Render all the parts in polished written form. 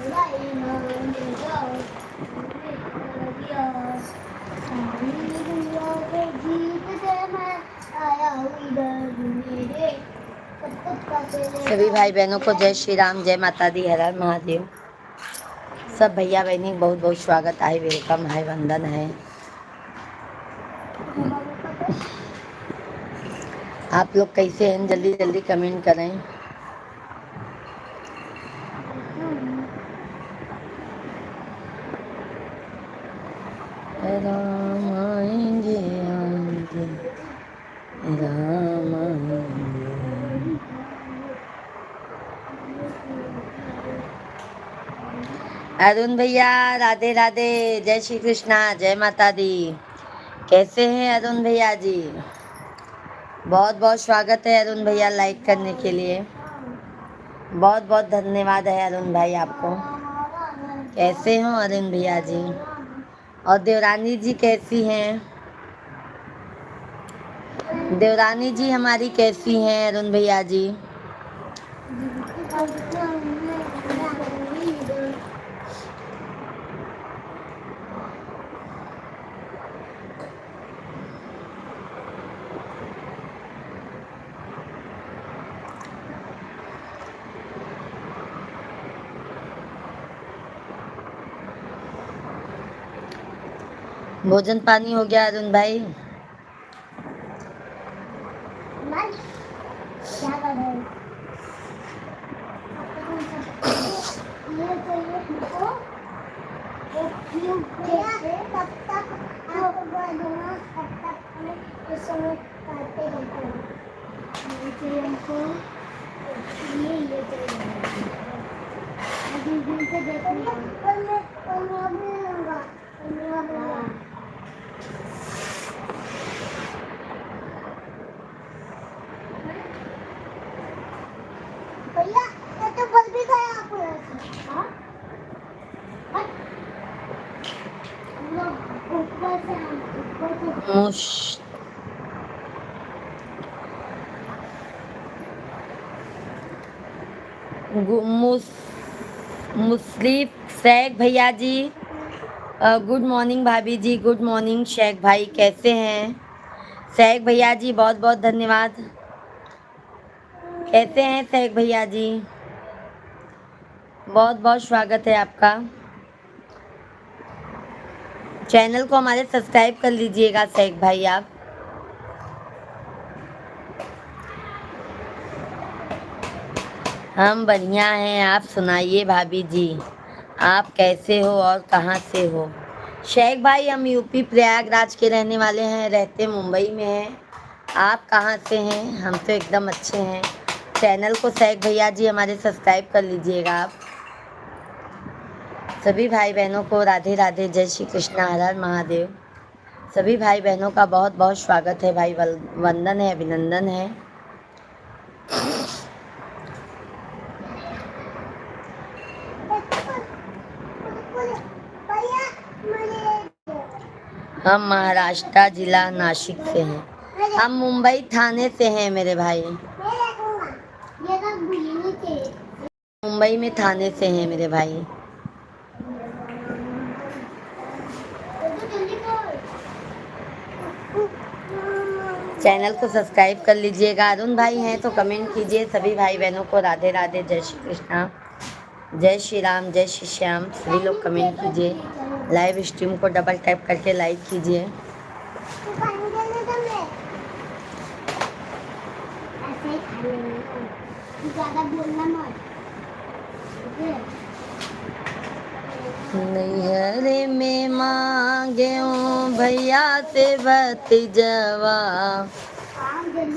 सभी भाई बहनों को जय श्री राम, जय माता दी, हर हर महादेव। सब भैया बहनी बहुत बहुत स्वागत है, वेलकम है, वंदन है। आप लोग कैसे हैं? जल्दी जल्दी कमेंट करें। राम आएंगे आएंगे राम आएंगे। अरुण भैया राधे राधे, जय श्री कृष्णा, जय माता दी। कैसे हैं अरुण भैया जी? बहुत बहुत स्वागत है अरुण भैया लाइक करने के लिए। बहुत बहुत धन्यवाद है अरुण भाई आपको। कैसे हो अरुण भैया जी? और देवरानी जी कैसी हैं? देवरानी जी हमारी कैसी हैं अरुण भैया जी? भोजन पानी हो गया अरुण भाई? क्या कर रहे हो? तब तक आपको बोलूँगा, तब तक हमें इस समय करते रहते हैं। हमको ये चाहिए। अभी दिन से देखूँगा। मैं भी लूँगा। भैया ये तो बल भी गया आपको। हाँ? मुस्लिफ शेख भैया जी, गुड मॉर्निंग भाभी जी, गुड मॉर्निंग शेख भाई, कैसे हैं शेख भैया जी? बहुत बहुत धन्यवाद। कैसे हैं शेख भैया जी? बहुत बहुत स्वागत है आपका। चैनल को हमारे सब्सक्राइब कर लीजिएगा शेख भाई आप। हम बढ़िया हैं, आप सुनाइए भाभी जी, आप कैसे हो और कहाँ से हो? शेख भाई हम यूपी प्रयागराज के रहने वाले हैं, रहते मुंबई में हैं। आप कहाँ से हैं? हम तो एकदम अच्छे हैं। चैनल को शेख भैया जी हमारे सब्सक्राइब कर लीजिएगा आप। सभी भाई बहनों को राधे राधे, जय श्री कृष्णा, हर हर महादेव। सभी भाई बहनों का बहुत बहुत स्वागत है भाई, वंदन है, अभिनंदन है। हम महाराष्ट्र जिला नासिक से हैं। हम मुंबई थाने से हैं मेरे भाई। मुंबई में थाने से हैं मेरे भाई। चैनल को सब्सक्राइब कर लीजिएगा। अरुण भाई हैं तो कमेंट कीजिए। सभी भाई बहनों को राधे राधे, जय श्री कृष्णा, जय श्री राम, जय श्री श्याम। सभी लोग कमेंट कीजिए। लाइव स्ट्रीम को डबल टैप करके लाइक कीजिए। नैहरे में मांगे भैया से भतीजवा,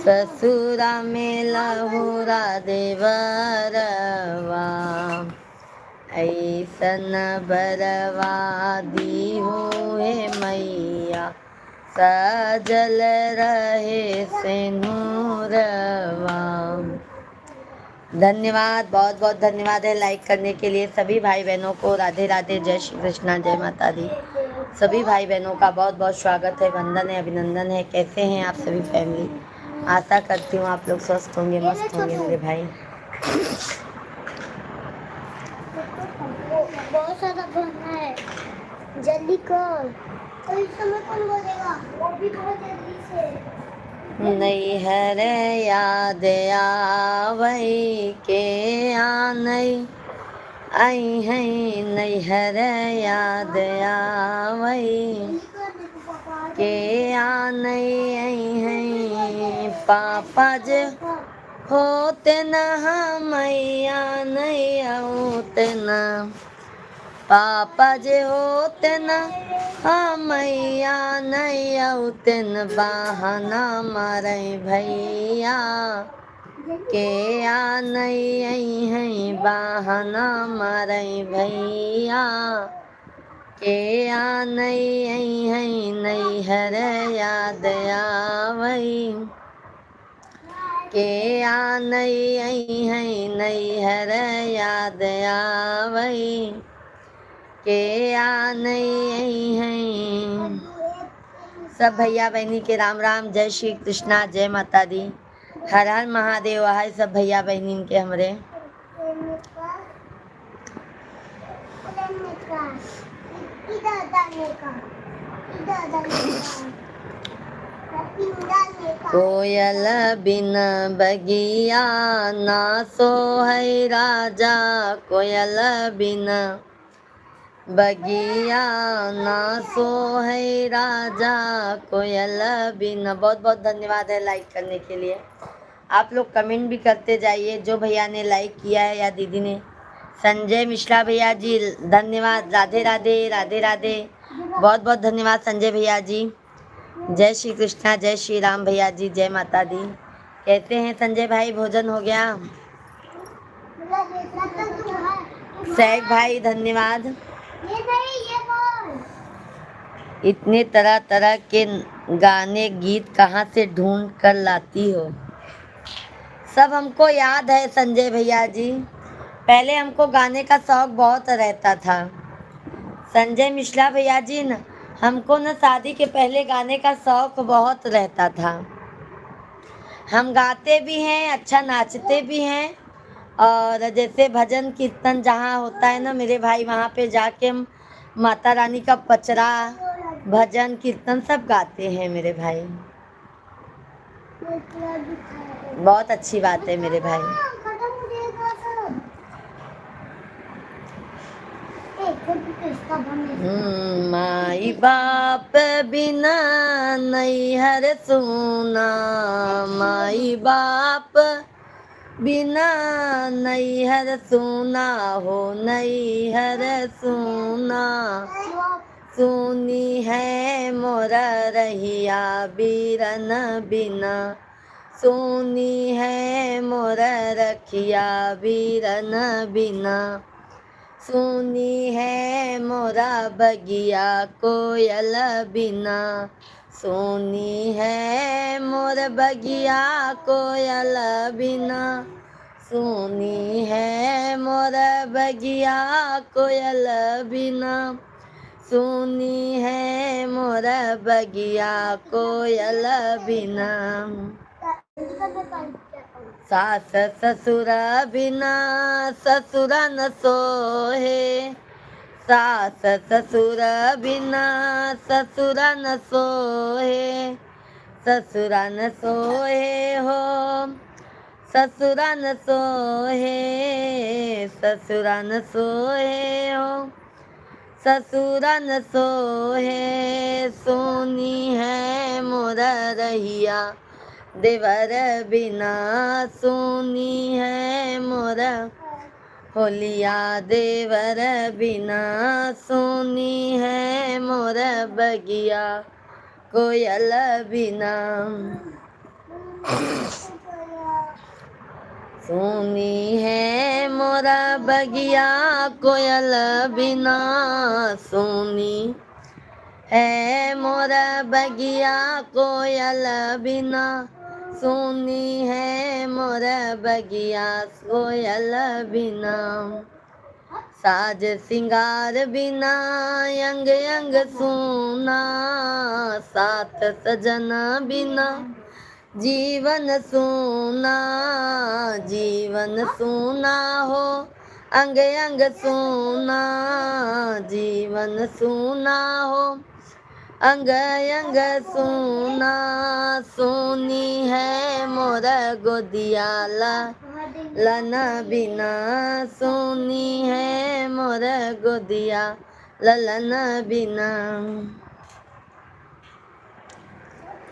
ससुरा में लहुरा देवरवा, ऐसन बरवा दी हो हे मैया, सजल रहे सिंदूरवा। धन्यवाद, बहुत बहुत धन्यवाद है लाइक करने के लिए। सभी भाई बहनों को राधे राधे, जय श्री कृष्णा, जय माता दी। सभी भाई बहनों का बहुत बहुत स्वागत है, वंदन है, अभिनंदन है। कैसे हैं आप सभी फैमिली? आशा करती हूँ आप लोग स्वस्थ होंगे, मस्त होंगे मेरे भाई। बहुत सारा भरना है, जल्दी कर। तो इस समय कौन बोलेगा, वो भी बहुत जल्दी से। नैहर याद आवई के आनई आई है, नैहर याद आवई के आनई आई है। पापा जे होते न मैया नहीं होते न, पापा जे होते न मैया नहीं होते न। बहाना मारे भैया के आ नहीं आई है, बहाना मारे भैया के आ नहीं आई है। नैहर याद आवई के आ नहीं आई है, नैहर याद आवई के आ नहीं आई है। सब भैया बहनी के राम राम, जय श्री कृष्णा, जय माता दी, हर हर महादेव। हाय सब भैया बहनी के हमरे। कोयल बिन बगिया ना सोहै राजा, कोयल बिन बगिया ना सोहै राजा, कोयल बिन। बहुत बहुत धन्यवाद है लाइक करने के लिए। आप लोग कमेंट भी करते जाइए, जो भैया ने लाइक किया है या दीदी ने। संजय मिश्रा भैया जी धन्यवाद, राधे राधे राधे राधे, बहुत बहुत धन्यवाद संजय भैया जी। जय श्री कृष्णा, जय श्री राम भैया जी, जय माता दी। कहते हैं संजय भाई भोजन हो गया? सैग भाई धन्यवाद। ये नहीं, ये बोल। इतने तरह तरह के गाने गीत कहाँ से ढूंढ कर लाती हो? सब हमको याद है संजय भैया जी, पहले हमको गाने का शौक बहुत रहता था। संजय मिश्रा भैया जी न, हमको न शादी के पहले गाने का शौक बहुत रहता था। हम गाते भी हैं, अच्छा नाचते भी हैं, और जैसे भजन कीर्तन जहाँ होता है ना मेरे भाई, वहाँ पे जाके हम माता रानी का पचरा भजन कीर्तन सब गाते हैं मेरे भाई। बहुत अच्छी बात है मेरे भाई। माई बाप बिना नैहर सुना, माई बाप बिना नैहर सुना हो, नैहर सुना। सुनी है मोरा रहिया बीरन बिना, सुनी है मोरा रखिया बीरन बिना। सुनी है मोरा बगिया कोयल बिना, सुनी है मोर बगिया कोयल बिना, सुनी है मोर बगिया कोयल बिना, सुनी है मोर बगिया कोयल बिना। सास ससुर बिना ससुर न सोहे, सास ससुर बिना ससुर न सोहे, ससुर न सोहे हो, ससुर न सोहे, ससुर न सोहे हो, ससुर न सोहे। सुनी है मोर रहिया देवर बिना, सुनी है मोर होलिया देवर बिना, सुनी है मोर बगिया कोयल बिना, सुनी है मोरा बगिया कोयल बिना, सुनी है मोरा बगिया कोयल बिना, सुनी है मोरा बगिया कोयल बिना। साज सिंगार बिना अंग अंग सूना, साथ सजन बिना जीवन सूना, जीवन सूना हो अंग अंग सूना जीवन सूना हो, अंग अंग सूना सूनी है मोर गोदिया लन बिना, सूनी है मोर गोदिया ललन बिना।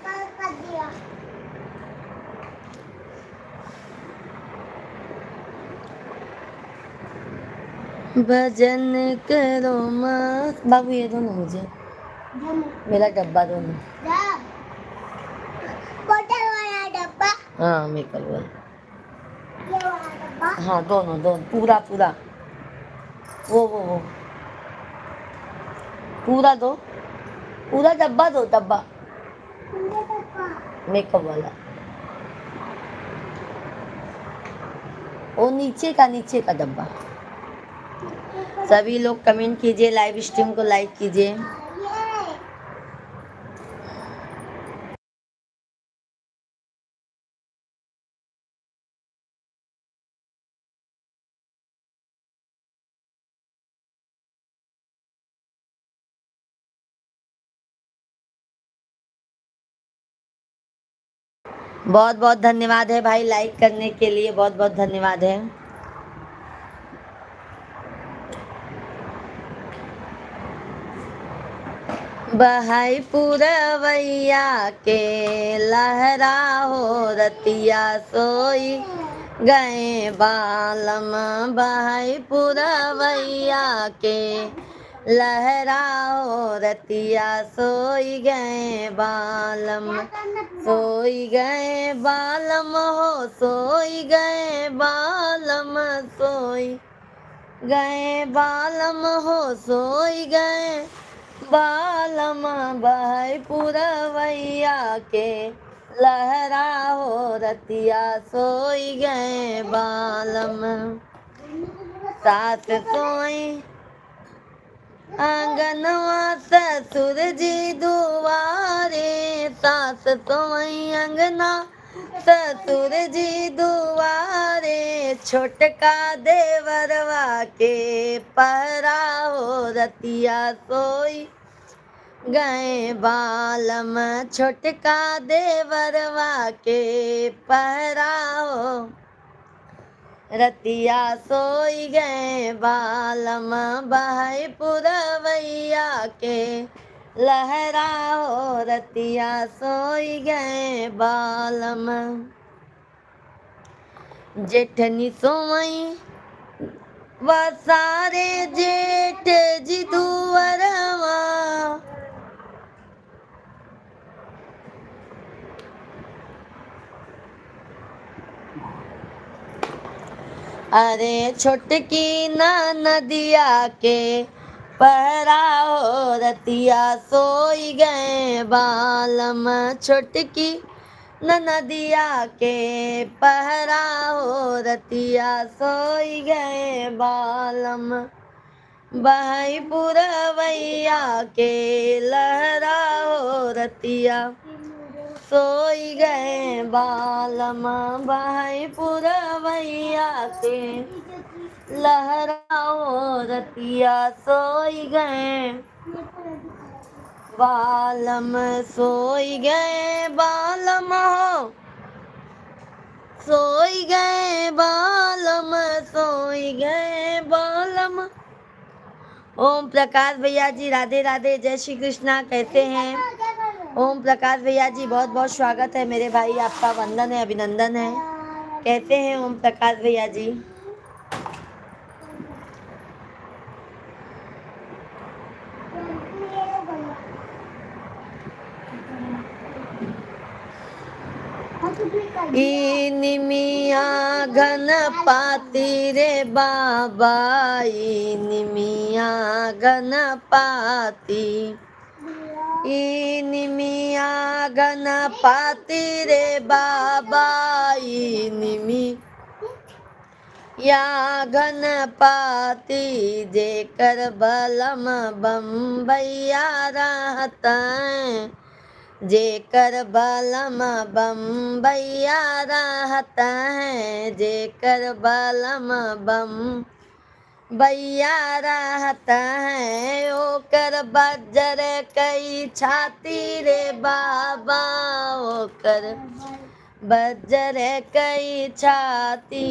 कर दिया। भजन करो मस्त। बाबू ये दो ना मुझे, मेरा डब्बा दो ना। बोतल वाला डब्बा, हाँ मेकल वाला, ये वाला डब्बा। हाँ दोनों दोनों पूरा पूरा, वो पूरा दो, पूरा डब्बा दो, डब्बा पूरा डब्बा। मेकअप वाला, वो नीचे का डब्बा। सभी लोग कमेंट कीजिए, लाइव स्ट्रीम को लाइक कीजिए। ये बहुत बहुत धन्यवाद है भाई लाइक करने के लिए, बहुत बहुत धन्यवाद है। बहाई पुरवैया के लहरा हो रतिया सोई गए बालम, बहाई पुरवैया के लहरा हो रतिया सोई गए बालम, सोई गए बालम हो, सोई गए बालम, सोई गए बालम हो, सोई गए बालम, बहाई पुरवैया के लहरा हो रतिया सोई गए बालम। सास सोई आंगनवा ससुर जी दुआरे, सास सोई अंगना ससुर जी दुआरे, छोटका देवरवा के पहरा हो रतिया सोई गए बालम, छोटका देवरवा के पहरा हो रतिया सोई गए बालम, बहाई पुरवैया के लहरा हो रतिया सोई गए बालम। जेठनी सोई वसारे जेठ जी दुअरवा, अरे छोटकी नदिया के पहरा हो रतिया सोई गए बालम, छोटकी नदिया के पहरा हो रतिया सोई गए बालम, बहाई पुरवैया के लहरा हो रतिया सोई गए बालम, बहाई पुरवैया के लहरा हो रतिया सोई गए बालम, सोई गए बालम हो, सोई गए बालम, सोई गए बालम। ओम प्रकाश भैया जी राधे राधे, जय श्री कृष्णा, कैसे हैं? ओम प्रकाश भैया जी बहुत बहुत स्वागत है मेरे भाई, आपका वंदन है, अभिनंदन है। कैसे हैं ओम प्रकाश भैया जी? निमिया घन पाती रे बाबा, निमिया घन पाती, निमिया घन पाती रे बाबा, निमी या घन पाती, जेकर बलम बम्बैया रहता है, जेकर बलम बम्बैया रहता है, जेकर बलम भैया रहत है ओकर बज्जर कई छाती रे बाबा, ओकर बज्जर कई छाती,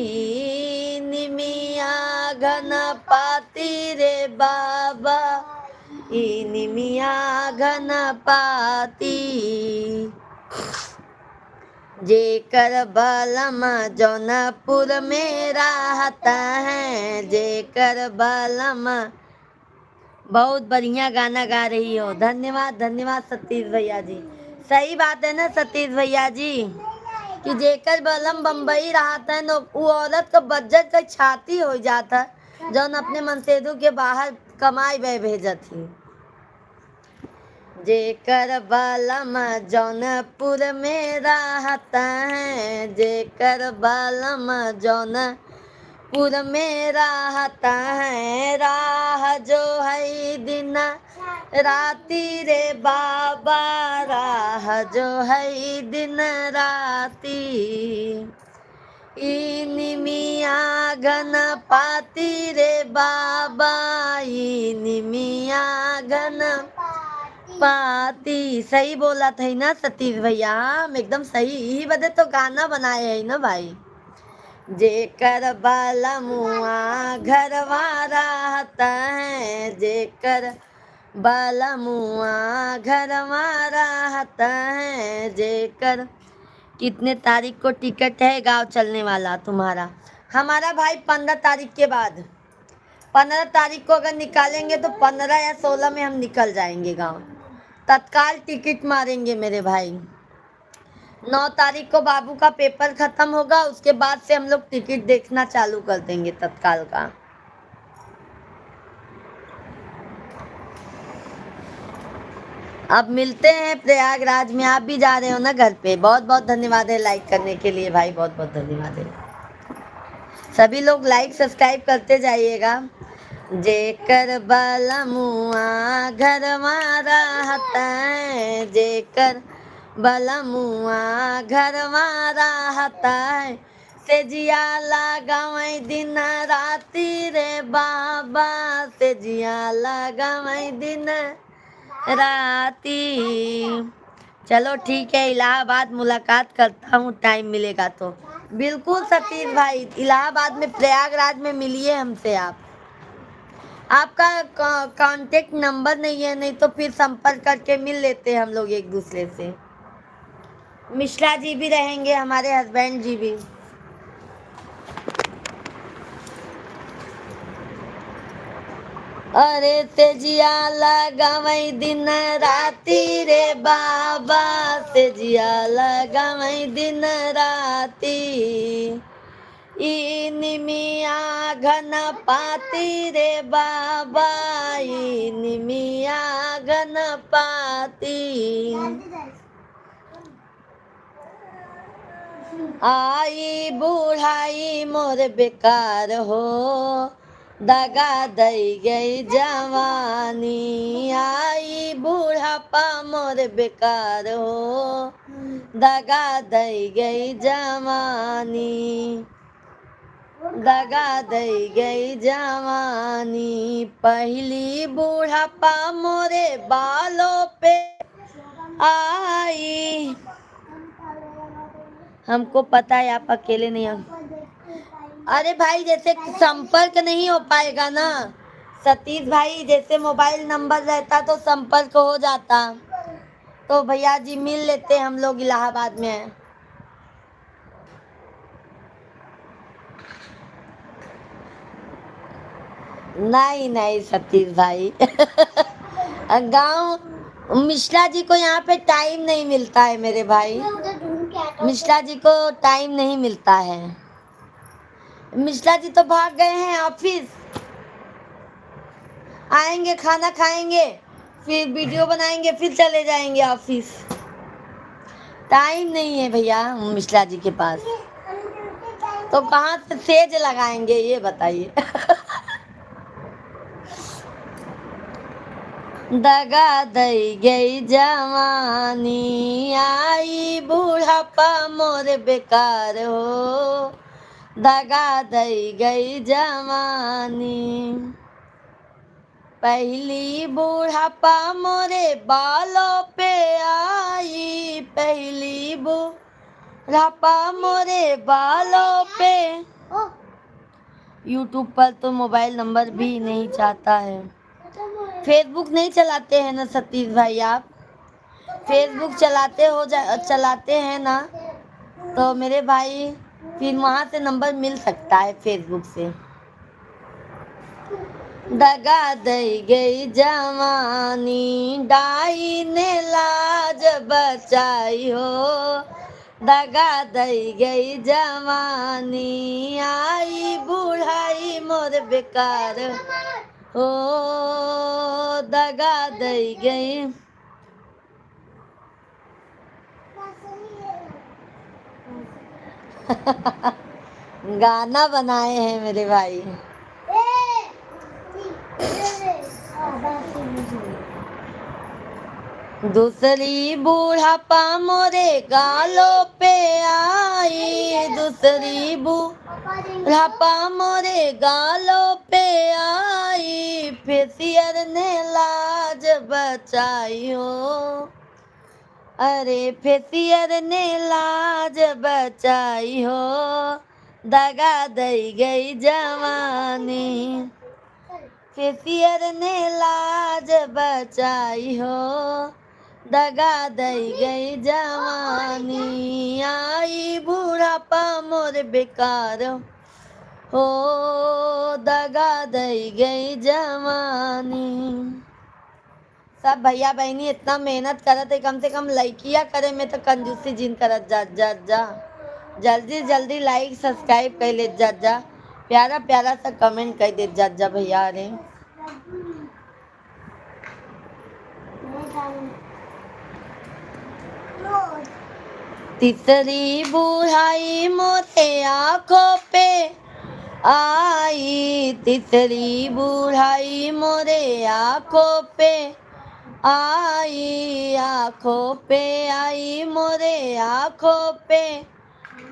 निमिया घन पाती रे बाबा, ई निमिया घन पाती। जेकर बलम जौनपुर में रहता है, जेकर बलम। बहुत बढ़िया गाना गा रही हो, धन्यवाद धन्यवाद सतीश भैया जी। सही बात है ना सतीश भैया जी, कि जेकर बलम बम्बई रहता है न, वो औरत को बज्जत का छाती हो जाता जौन अपने मनसेदू के बाहर कमाई बे भेजती। जेकर बलम जौनपुर में रहता है, जेकर बलम जौनपुर में रहता है, राह जो है दिन राती रे बाबा, राह जो है दिन राती, ई निमिया घन पाती रे बाबा, ई निमिया घन पाती। सही बोला था ना सतीश भैया, हम एकदम सही ही बदे तो गाना बनाए है ना भाई। जेकर बलमुआ घरवा रहता है, जेकर बलमुआ घरवा रहता है, जेकर। कितने तारीख को टिकट है गांव चलने वाला तुम्हारा? हमारा भाई 15 तारीख के बाद, 15 तारीख को अगर निकालेंगे तो 15 या 16 में हम निकल जाएंगे गांव। तत्काल टिकट मारेंगे मेरे भाई। 9 तारीख को बाबू का पेपर खत्म होगा, उसके बाद से हम लोग टिकट देखना चालू कर देंगे तत्काल का। अब मिलते हैं प्रयागराज में। आप भी जा रहे हो ना घर पे? बहुत बहुत धन्यवाद है लाइक करने के लिए भाई, बहुत बहुत धन्यवाद है। सभी लोग लाइक सब्सक्राइब करते जाइएगा। जेकर बलमुआ घरवा रहता है, जेकर बलमुआ घरवा रहता है, से जिया लगावई दिन राती रे बाबा, से जिया लगावई दिन राती। चलो ठीक है, इलाहाबाद मुलाकात करता हूँ, टाइम मिलेगा तो। बिल्कुल सतीश भाई, इलाहाबाद में प्रयागराज में मिलिए हमसे आप। आपका कांटेक्ट नंबर नहीं है, नहीं तो फिर संपर्क करके मिल लेते हम लोग एक दूसरे से। मिश्रा जी भी रहेंगे, हमारे हस्बैंड जी भी। अरे तेजिया लगावई दिन राती रे बाबा, तेजिया लगावई दिन राती, ई निमिया घन पाती रे बाबा, ई निमिया घन पाती। आई बूढ़ाई मोर बेकार हो, दगा दई गई जवानी, आई बूढ़ापा मोर बेकार हो, दगा दई गई जवानी, दगा दई गई जवानी। पहली बूढ़ापा मोरे बालों पे आई। हमको पता है आप अकेले नहीं हो। अरे भाई जैसे संपर्क नहीं हो पाएगा ना सतीश भाई, जैसे मोबाइल नंबर रहता तो संपर्क हो जाता, तो भैया जी मिल लेते हम लोग इलाहाबाद में हैं। नहीं नहीं सतीश भाई गांव मिश्रा जी को यहाँ पे टाइम नहीं मिलता है मेरे भाई, मिश्रा जी को टाइम नहीं मिलता है। मिश्रा जी तो भाग गए हैं ऑफिस, आएंगे खाना खाएंगे फिर वीडियो बनाएंगे फिर चले जाएंगे ऑफिस। टाइम नहीं है भैया मिश्रा जी के पास, तो कहाँ से सेज लगाएंगे ये बताइए दगा दई गई जवानी, आई बूढ़ापा मोर बेकार हो, दगा दई गई जवानी, पहली बूढ़ापा मोरे बालों पे आई, पहली बूढ़ापा मोरे बालों पे। ओ यूट्यूब पर तो मोबाइल नंबर भी नहीं चाहता है। फेसबुक नहीं चलाते हैं ना सतीश भाई आप? फेसबुक चलाते हैं ना, तो मेरे भाई फिर वहाँ से नंबर मिल सकता है फेसबुक से। दगा दई गई जवानी, डाई ने लाज बचाई हो, दगा दई गई जवानी, आई बुढ़ाई मोर बेकार हो, दगा दई गई। गाना बनाए हैं मेरे भाई। दूसरी बूढ़ापा मोरे गालों पे आई, दूसरी बूढ़ापा मोरे गालों पे आई, फेसियर ने लाज बचाई हो, अरे फेसियर ने लाज बचाई हो, दगा दई गई जवानी, फेसियर ने लाज बचाई हो, दगा दई गई जवानी, आई बूढ़ापा मोर बेकार हो, दगा दई गई जवानी। सब भैया बहनी इतना मेहनत करत है, कम से कम लइकिया करे में तो कंजूसी जिन करत जा। जल्दी जल्दी लाइक सब्सक्राइब कर ले जा, प्यारा प्यारा सा कमेंट कर दे जा भैया रे। तीसरी बुढ़ाई मोरे आँखों पे आई, तीसरी बुढ़ाई मोरे आँखों पे आई, आँखों पे आई मोरे आँखों पे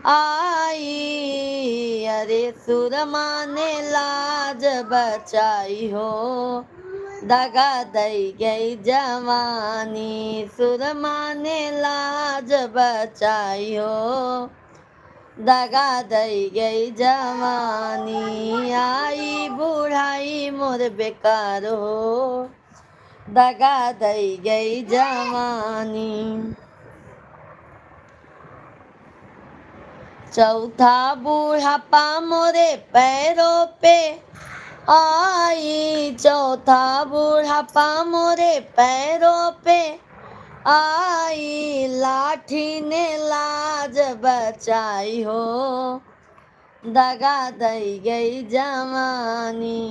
आई, अरे सुरमा ने लाज बचाई हो, दगा दई गई जवानी, सुरमा ने लाज बचाई हो, दगा दई गई जवानी, आई बुढ़ाई मोर बेकार हो, दगा दई गई जवानी। चौथा बूढ़ापा मोरे पैरों पे आई, चौथा बूढ़ापा मोरे पैरों पे आई, लाठी ने लाज बचाई हो, दगा दई गई जवानी।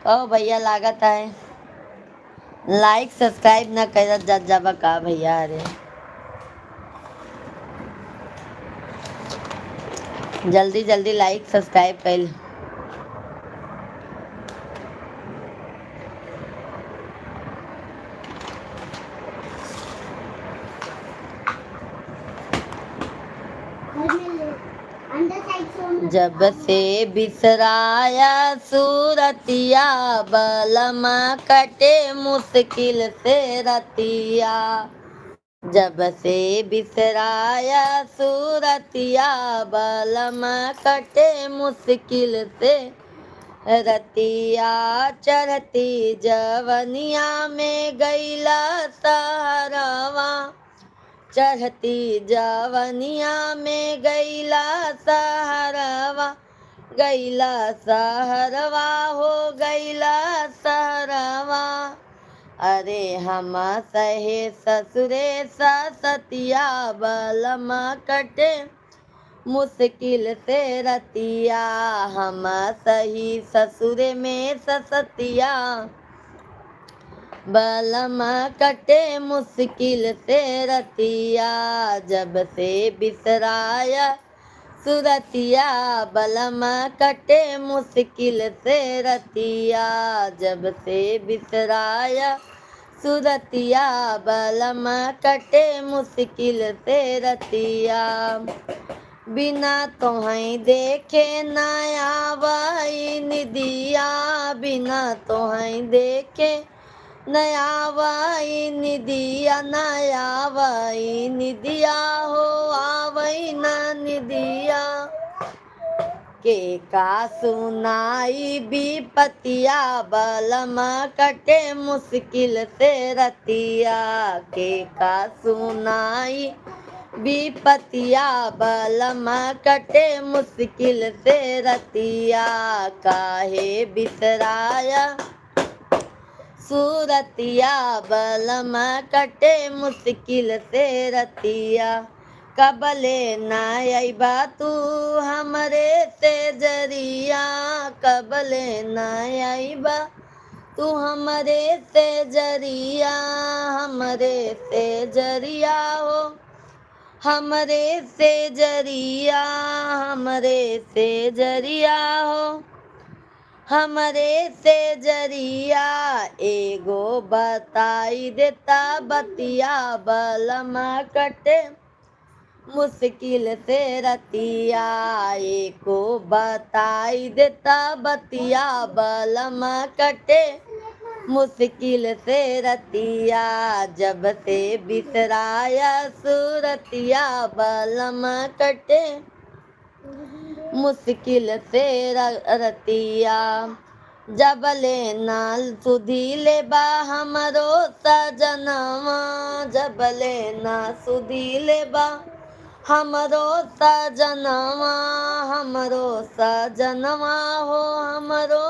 ओ भैया लागत है लाइक सब्सक्राइब न करत जाबा का भैया रे। जल्दी जल्दी लाइक सब्सक्राइब कर। जब से बिसराया सूरतिया, बलमा कटे मुश्किल से रतिया, जब से बिसराया सूरतिया, बलमा कटे मुश्किल से रतिया, चढ़ती जवनिया में गईला सहरवा, चढ़ती जवनिया में गईला सहरवा, गईला सहरवा हो गईला सहरवा, अरे हम सहे ससुरे सतिया, बलमा कटे मुश्किल से रतिया, हम सही ससुरे में सतिया, बलमा कटे मुश्किल से रतिया, जब से बिसराया सुरतिया, बलमा कटे मुश्किल से रतिया, जब से बिसराया सुरतिया बलम कटे मुश्किल से रतिया बिना तोहई देखे नया वही निदिया बिना तोहई देखे नया वही निदिया नया वही निदिया हो आवई न निदिया के का सुनाई विपतिया बलम कटे मुश्किल से रतिया के का सुनाई विपतिया बलम कटे मुश्किल से रतिया काहे बिसराया सूरतिया बलम कटे मुश्किल से रतिया कबले ना अइबा तू हमरे से जरिया कबले ना अइबा तू हमरे से जरिया हमरे से जरिया हो हमरे से जरिया हमरे से जरिया हो हमरे से जरिया एगो बताई देता बतिया बलम कटे मुश्किल से रतिया एको बताई देता बतिया बलम कटे मुश्किल से रतिया जब से बिसराया सूरतिया बलम कटे मुश्किल से रतिया जबले नाल सुधी लेबा हमरो सजनवा जबले ना सुधी लेबा हमरो सजनवा हमरो सजनवा हो हमरो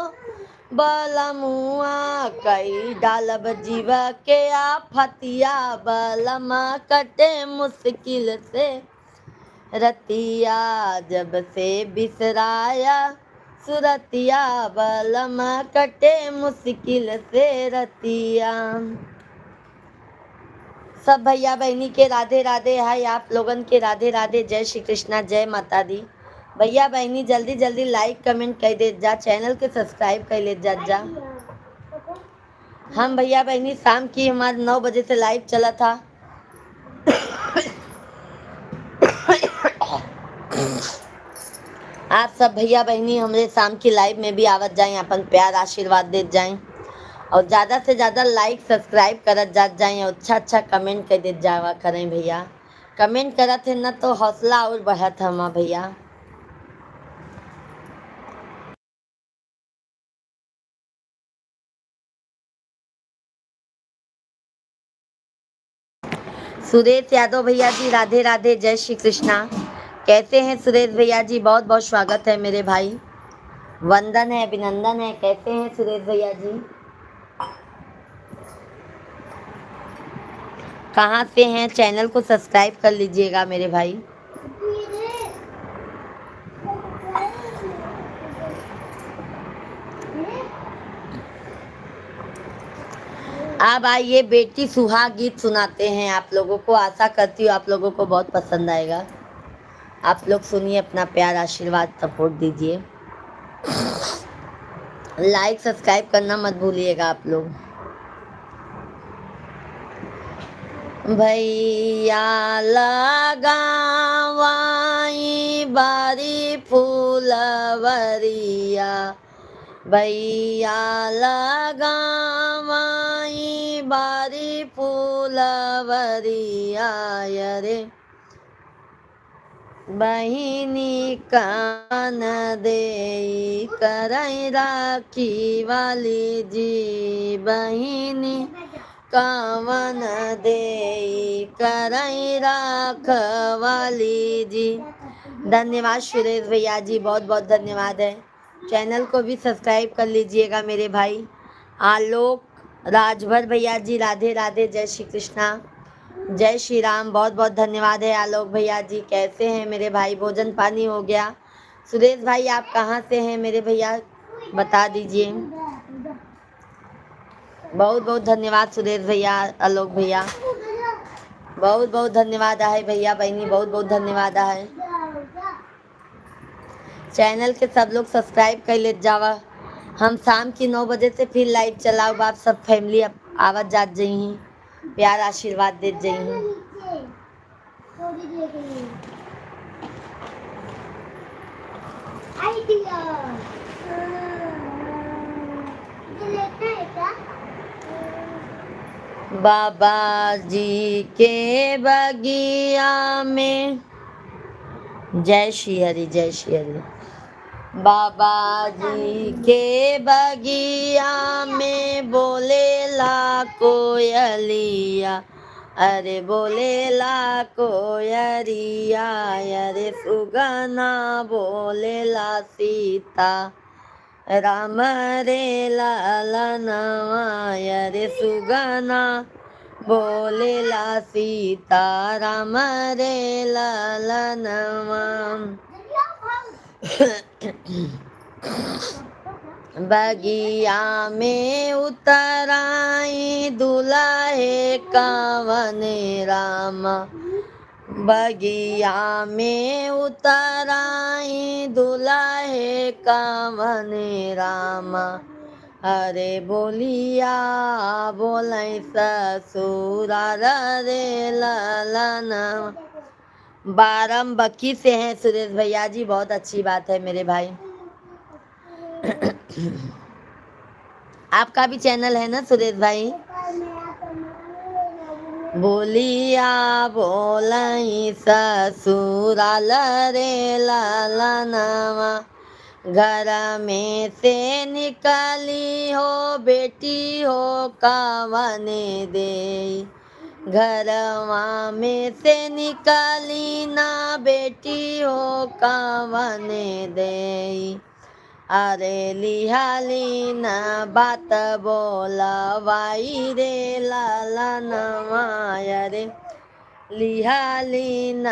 बलमुआ कई डालब जीवा के आफतिया बलम कटे मुश्किल से रतिया जब से बिसराया सुरतिया बलम कटे मुश्किल से रतिया। सब भैया बहनी के राधे राधे है, आप लोगन के राधे राधे, जय श्री कृष्णा, जय माता दी। भैया बहनी जल्दी जल्दी लाइक कमेंट कर दे जा, चैनल के सब्सक्राइब कर ले जा। हम भैया बहनी शाम की हमारे 9 बजे से लाइव चला था। आप सब भैया बहनी हमरे शाम की लाइव में भी आवत जाएं, अपन प्यार आशीर्वाद दे जाएं और ज़्यादा से ज़्यादा लाइक सब्सक्राइब करत जात जाएं और अच्छा कमेंट कर दे जावा करें भैया। कमेंट करत है न तो हौसला और बढ़त हम भैया। सुरेश यादव भैया जी राधे राधे, जय श्री कृष्णा। कैसे हैं सुरेश भैया जी? बहुत बहुत स्वागत है मेरे भाई, वंदन है, अभिनंदन है। कैसे हैं सुरेश भैया जी? कहाँ से हैं? चैनल को सब्सक्राइब कर लीजिएगा मेरे भाई। अब आइए बेटी सुहाग गीत सुनाते हैं आप लोगों को। आशा करती हूँ आप लोगों को बहुत पसंद आएगा। आप लोग सुनिए, अपना प्यार आशीर्वाद सपोर्ट दीजिए, लाइक सब्सक्राइब करना मत भूलिएगा आप लोग। भैया लगावाई बारी फूलवरिया भैया लगावाई बारी फूलवरिया रे बहिनी कान दे करई राखी वाली जी बहिनी कावन दे करई राख वाली जी। धन्यवाद सुरेश भैया जी, बहुत बहुत धन्यवाद है। चैनल को भी सब्सक्राइब कर लीजिएगा मेरे भाई। आलोक राजभर भैया जी राधे राधे, जय श्री कृष्णा, जय श्री राम। बहुत बहुत धन्यवाद है आलोक भैया जी। कैसे हैं मेरे भाई? भोजन पानी हो गया? सुरेश भाई आप कहाँ से हैं मेरे भैया, बता दीजिए। बहुत बहुत धन्यवाद सुरेश भैया, आलोक भैया, बहुत बहुत धन्यवाद है भैया बहनी, बहुत बहुत धन्यवाद है। चैनल के सब लोग सब्सक्राइब कर ले जावा। हम शाम की 9 बजे से फिर लाइव चलाओ, आप सब फैमिली आवत जात जही प्यार आशीर्वाद देत जही नीचे थोड़ी देर के लिए आइडिया ये लेना है क्या बाबा जी के बगिया में जय श्री हरि जय श्री हरि बाबा जी के बगिया में बोलेला कोयलिया अरे बोलेला कोयरिया अरे सुगना बोलेला सीता राम रे लालनवा अरे सुगना बोलेला सीता राम रे लालनवा बगिया में उतराई दुल्हे कवन रामा बगिया में उतराई दुल्हे कवन रामा अरे बोलिया बोलै ससुरा रे ललना बारमबकी से हैं सुरेश भैया जी, बहुत अच्छी बात है मेरे भाई। आपका भी चैनल है ना सुरेश भाई? बोलिया बोलाई ससुराल रे लालनवा घर में से निकली हो बेटी हो कवने दे घरवा में से निकली ना बेटी हो कवने दे अरे लिहाली न बात बोलवाई रे लालनवा रे लिहाली न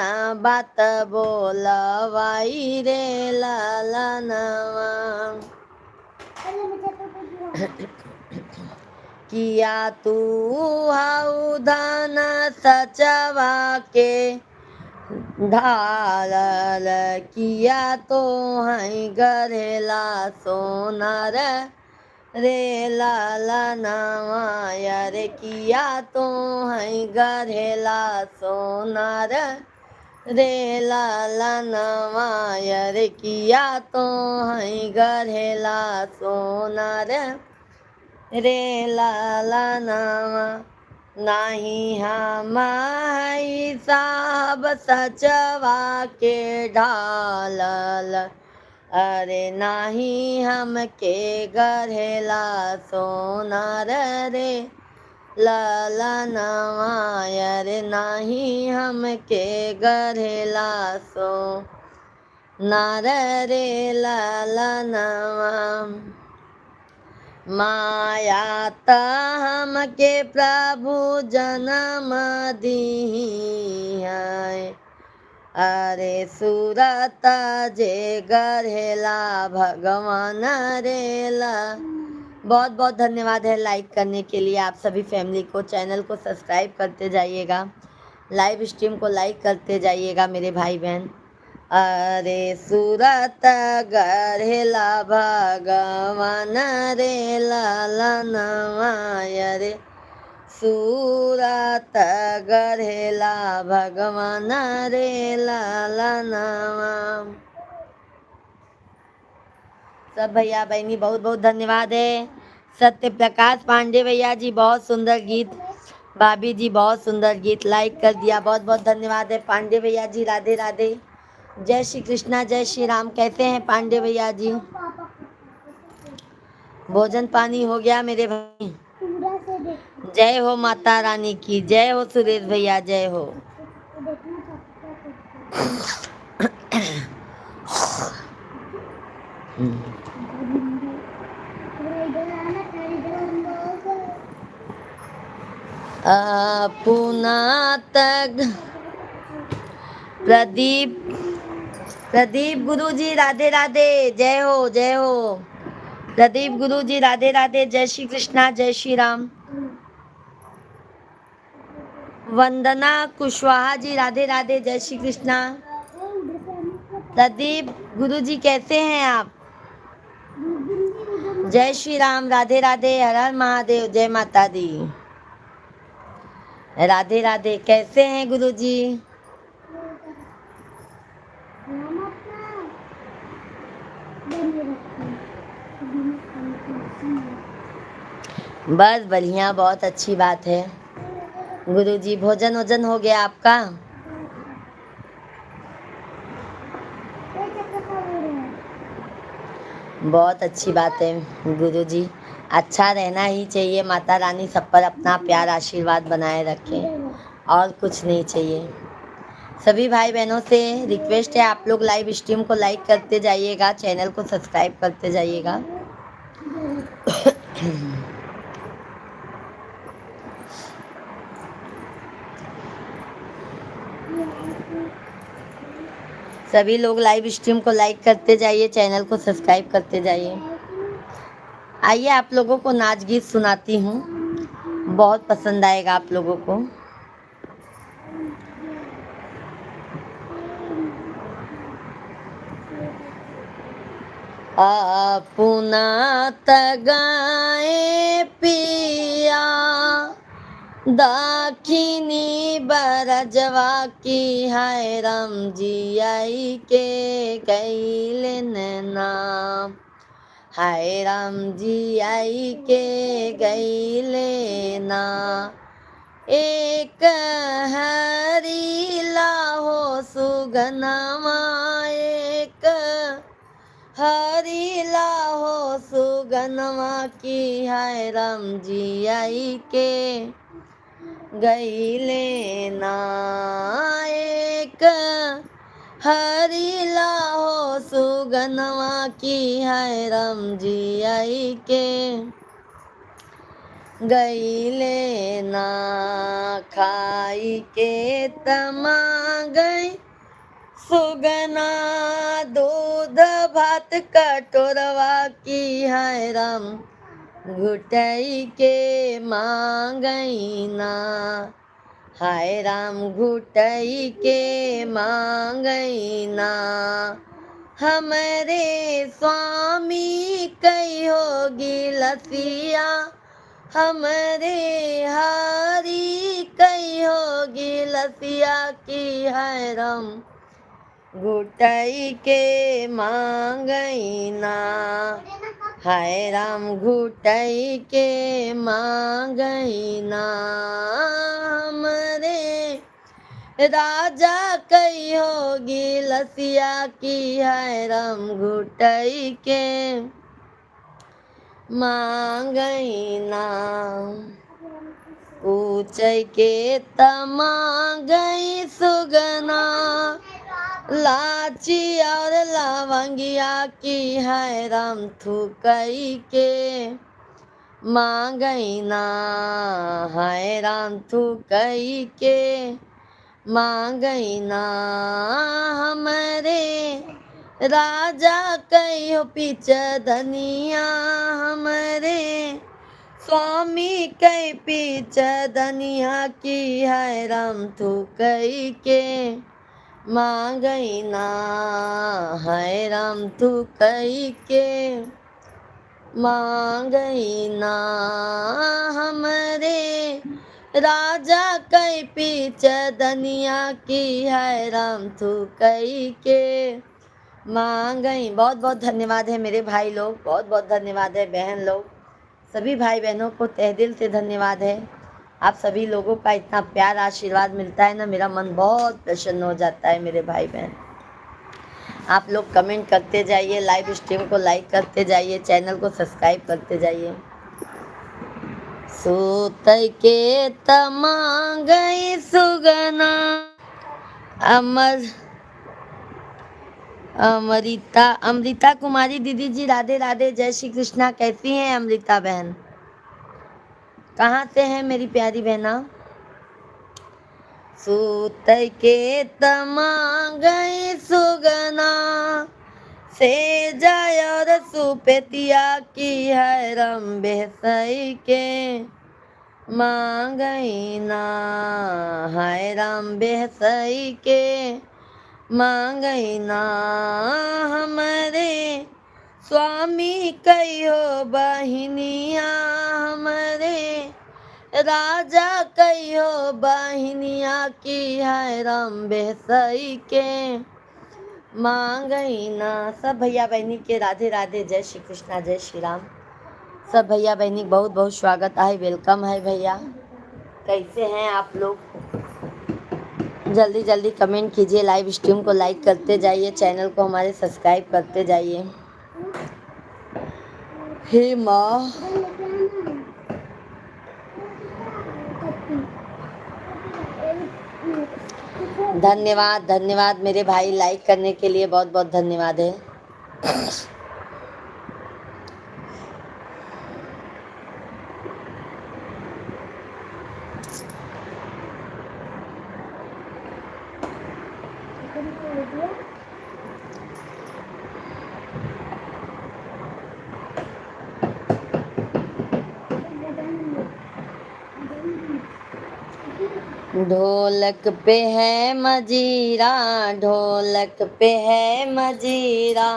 बात बोलवाई रे लालनवा किया तू हाउ धन सचवा के ढालल किया तो है गरेला सोनार रे लालनवा रे किया तो है गरेला सोनार रे लालनवा रे किया तो है गरेला सोनार रे लालनवा नाही हम साहब सचवा के ढालल अरे नाही हम के गरेला सोनार रे लालनवा रे नाही हम के गरेला सोनार रे लालनवा माया त हमके प्रभु जन्म दी है अरे सूरत जे गरेला भगवान रेला। बहुत बहुत धन्यवाद है लाइक करने के लिए आप सभी फैमिली को। चैनल को सब्सक्राइब करते जाइएगा, लाइव स्ट्रीम को लाइक करते जाइएगा मेरे भाई बहन। अरे सूरत गरेला भगवान रे लालनवा रे सूरत गरेला भगवान रे लालनवा। सब भैया बहनी बहुत बहुत धन्यवाद है। सत्य प्रकाश पांडे भैया जी बहुत सुंदर गीत, भाभी जी बहुत सुंदर गीत लाइक कर दिया, बहुत बहुत धन्यवाद है पांडे भैया जी। राधे राधे, जय श्री कृष्णा जय श्री राम। कैसे हैं पांडे भैया जी? भोजन पानी हो गया मेरे भाई? जय हो माता रानी की, जय हो सुरेश भैया, जय हो। पुना तक प्रदीप गुरु जी राधे राधे, जय हो जय हो। प्रदीप गुरु जी राधे राधे, जय श्री कृष्णा जय श्री राम। वंदना कुशवाहा जी राधे राधे, जय श्री कृष्णा। प्रदीप गुरु जी कैसे हैं आप? जय श्री राम, राधे राधे, हर हर महादेव, जय माता दी। राधे राधे। कैसे हैं गुरुजी? हम अपना बंद रखें। बस बढ़िया, बहुत अच्छी बात है। गुरुजी भोजन वोजन हो गया आपका? बहुत अच्छी बात है गुरुजी, अच्छा रहना ही चाहिए। माता रानी सब पर अपना प्यार आशीर्वाद बनाए रखे, और कुछ नहीं चाहिए। सभी भाई बहनों से रिक्वेस्ट है, आप लोग लाइव स्ट्रीम को लाइक करते जाइएगा, चैनल को सब्सक्राइब करते जाइएगा। सभी लोग लाइव स्ट्रीम को लाइक करते जाइए, चैनल को सब्सक्राइब करते जाइए। आइए आप लोगों को नाच गीत सुनाती हूँ, बहुत पसंद आएगा आप लोगों को। अपना तगाए पिया दाखिनी बरजवा की है राम जी आई के गैलन नाम, हाय राम जी आई के गैले ना। एक हरी लाहो सुगनमा, एक हरी लाहो सुगनमा की है राम जी आई के गैले ना। एक हरी लाहो सुगनमा की है राम जी आई के गैले ना। खाई के तमा गई सुगना, दूध भात कटोरवा की है राम घुटई के मांगई ना, हाय राम घुटई के मांगई ना। हमारे स्वामी कई होगी लसिया, हमारे हरी कई होगी लसिया की है राम घुटई के मांगई ना, हाय राम घुटई के मांगई ना। हमरे राजा कई होगी लसिया की है राम घुटई के मांगई ना। ऊंचई के तमांगई सुगना, लाची और लवंगिया की है राम थुकई के मांगई ना, है राम थुकई के मांगई ना। हमारे राजा कई हो पीछ धनिया, हमारे स्वामी कई पीछ धनिया की है राम थुकई के मांगई ना, है राम थुकई के मांगई ना। हमारे राजा कई पीछ धनिया की है राम थुकई के मांगई। बहुत बहुत धन्यवाद है मेरे भाई लोग, बहुत बहुत धन्यवाद है बहन लोग, सभी भाई बहनों को तहे दिल से धन्यवाद है। आप सभी लोगों का इतना प्यार आशीर्वाद मिलता है ना, मेरा मन बहुत प्रसन्न हो जाता है मेरे भाई बहन। आप लोग कमेंट करते जाइए, लाइव स्ट्रीम को लाइक करते जाइए, चैनल को सब्सक्राइब करते जाइए। सूत के तमांगई सुगना, अमर अमृता कुमारी दीदी जी राधे राधे, जय श्री कृष्णा। कैसी हैं अमृता बहन? कहाँ से हैं मेरी प्यारी बहना? सूत के तमांगई सुगना, से जाय और सुपेतिया की है राम बेसई के मांगई ना, हाय राम बेसई के मांगई ना। हमारे स्वामी कहियो बहिनिया हमरे, राजा कहियो बहिनिया की है राम बेसई के मांगई ना। सब भैया बहनी के राधे राधे, जय श्री कृष्णा, जय श्री राम। सब भैया बहनी बहुत बहुत स्वागत है, वेलकम है भैया। कैसे हैं आप लोग? जल्दी जल्दी कमेंट कीजिए, लाइव स्ट्रीम को लाइक करते जाइए, चैनल को हमारे सब्सक्राइब करते जाइए। हे माँ, धन्यवाद धन्यवाद मेरे भाई, लाइक करने के लिए बहुत बहुत धन्यवाद है। ढोलक पे है मजीरा, ढोलक पे है मजीरा,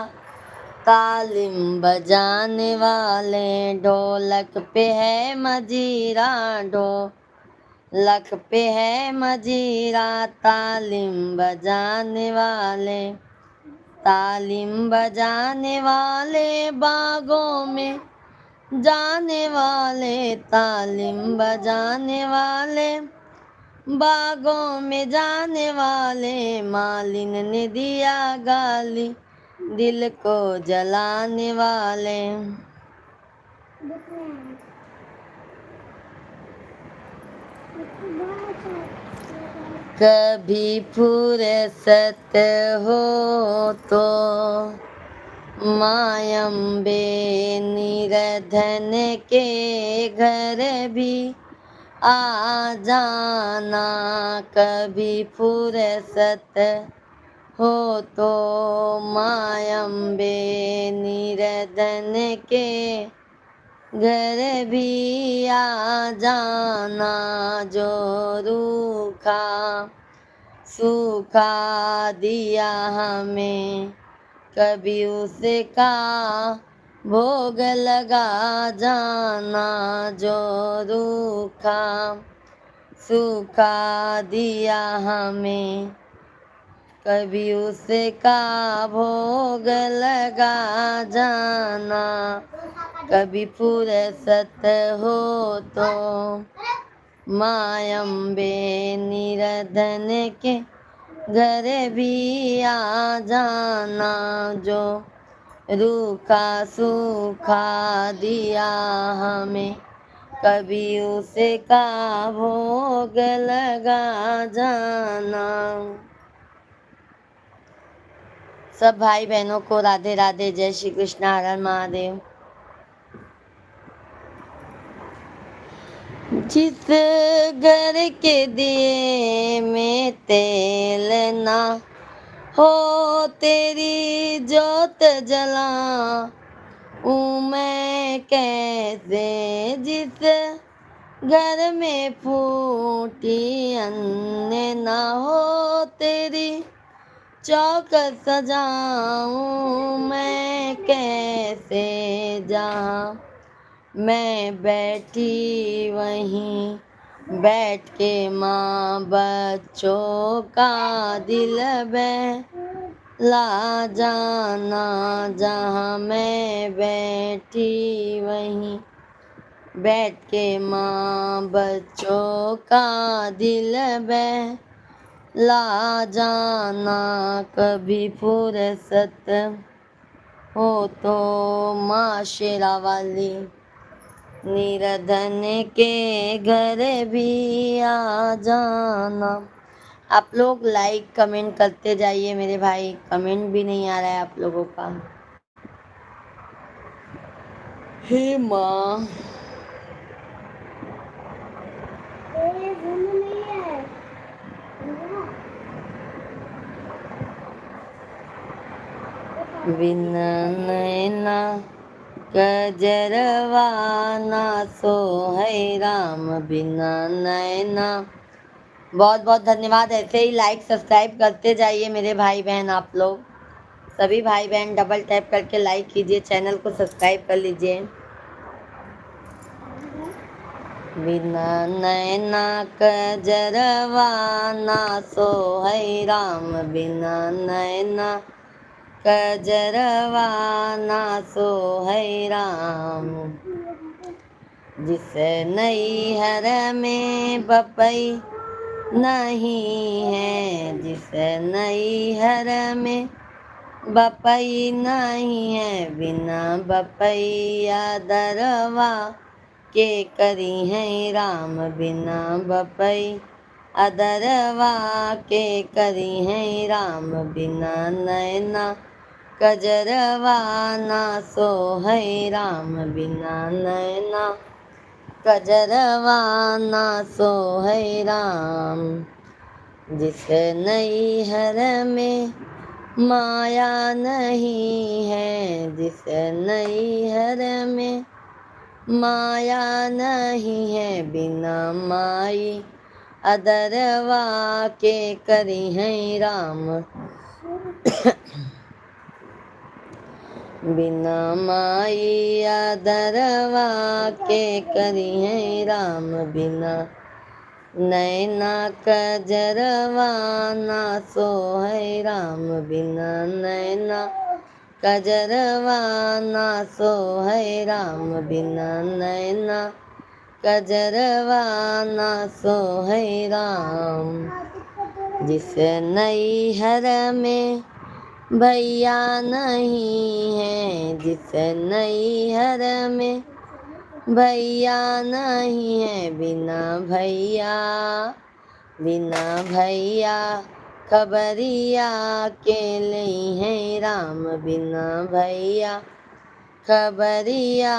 तालिम बजाने वाले। ढोलक पे है मजीरा, ढोलक पे है मजीरा, तालिम बजाने वाले। तालिम बजाने वाले बागों में जाने वाले, तालिम बजाने वाले बागों में जाने वाले। मालिन ने दिया गाली, दिल को जलाने वाले। कभी फुर्सत हो तो मायम्बे निरधन के घर भी आ जाना। कभी फुर्सत हो तो मायम्बे निरधन के घर भी आ जाना। जो रूखा सूखा दिया हमें, कभी उसका भोग लगा जाना। जो रूखा सूखा दिया हमें, कभी उसका भोग लगा जाना। कभी फुर्सत हो तो मायम्बे निरधन के घर भी आ जाना। जो रूखा सूखा दिया हमें, कभी उसका भोग लगा जाना। सब भाई बहनों को राधे राधे, जय श्री कृष्ण, हर हर महादेव। जिस घर के दिए में तेल ना हो, तेरी जोत जला मैं कैसे। जिस घर में फूटी अन्न ना हो, तेरी चौक सजाऊं मैं कैसे। जहाँ मैं बैठी वहीं बैठ के माँ बच्चों का दिल बहला जाना। जहाँ मैं बैठी वहीं बैठ के माँ बच्चों का दिल बहला जाना। कभी फुर्सत हो तो माँ शेरा वाली निरधन के घर भी आ जाना। आप लोग लाइक कमेंट करते जाइए मेरे भाई, कमेंट भी नहीं आ रहा है आप लोगों का। हे माँ, बिना नैना कजरवा ना सो है राम, बिना नैना। बहुत बहुत धन्यवाद, ऐसे ही लाइक सब्सक्राइब करते जाइए मेरे भाई बहन आप लोग। सभी भाई बहन डबल टैप करके लाइक कीजिए, चैनल को सब्सक्राइब कर लीजिए। बिना नैना कजरवा ना सोहै राम, बिना नैना कजरवा ना सोहै राम। जिस नैहर में बपई नहीं है, जिस नैहर में बपई नहीं है, बिना बपैया दरवा के करी है राम, बिना बपई अदरवा के करी है राम। बिना नैना कजरवा ना सोहै राम, बिना नैना कजरवा ना सोहै राम। जिस नैहर में माया नहीं है, जिस नैहर में माया नहीं है, बिना माई अदरवा के करी है राम। बिना माई अदरवा के करी है राम। बिना नैना कजरवा ना सोहै राम, बिना नैना कजरवा ना सोहै राम, बिना नैना कजरवा ना सोहै राम। जिस नैहर में भैया नहीं है, जिस नैहर में भैया नहीं है, बिना भैया बिना भैया खबरिया के लई है राम, बिना भैया खबरिया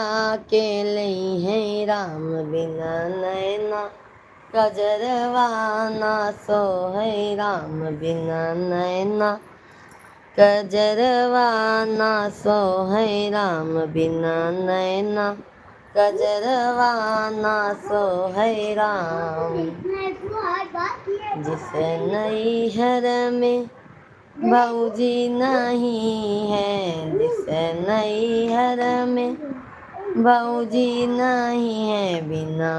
के लई है राम। बिना नैना कजरवा ना सोहै राम, बिना नैना कजरवा ना सोहै राम, बिना नैना कजरवा ना सोहै राम। जिस नैहर में भौजी नहीं है, जिस नैहर में भौजी नहीं है, बिना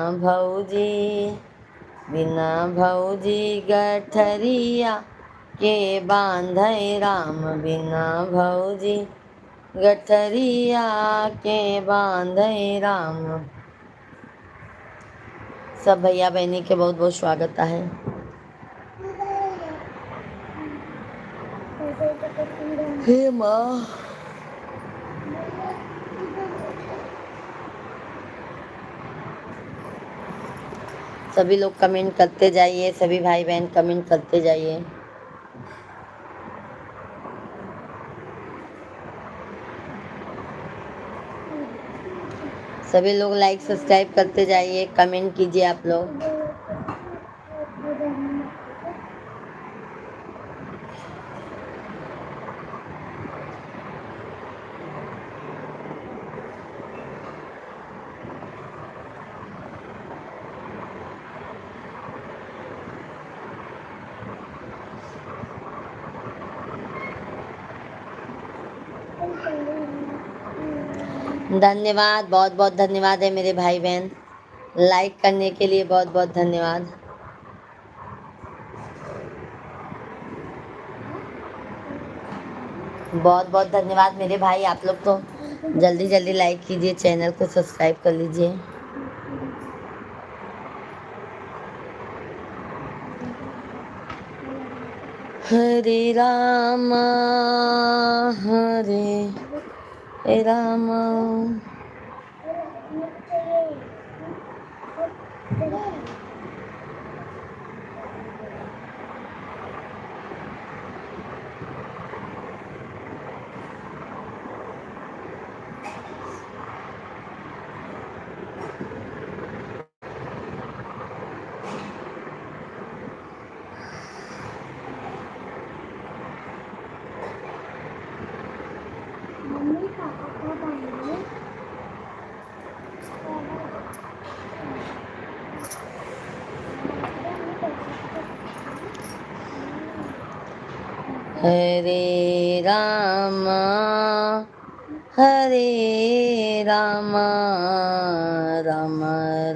भौजी गठरिया के बांधै राम, बिना भौजी गठरिया के बांधै राम। सब भैया बहनी के बहुत बहुत स्वागत है। हे माँ, सभी लोग कमेंट करते जाइए, सभी भाई बहन कमेंट करते जाइए। सभी लोग लाइक सब्सक्राइब करते जाइए, कमेंट कीजिए आप लोग। धन्यवाद, बहुत बहुत धन्यवाद है मेरे भाई बहन, लाइक करने के लिए बहुत बहुत धन्यवाद। बहुत बहुत धन्यवाद मेरे भाई, आप लोग तो जल्दी जल्दी लाइक कीजिए, चैनल को सब्सक्राइब कर लीजिए। हरे रामा हरे रामा। हरे राम राम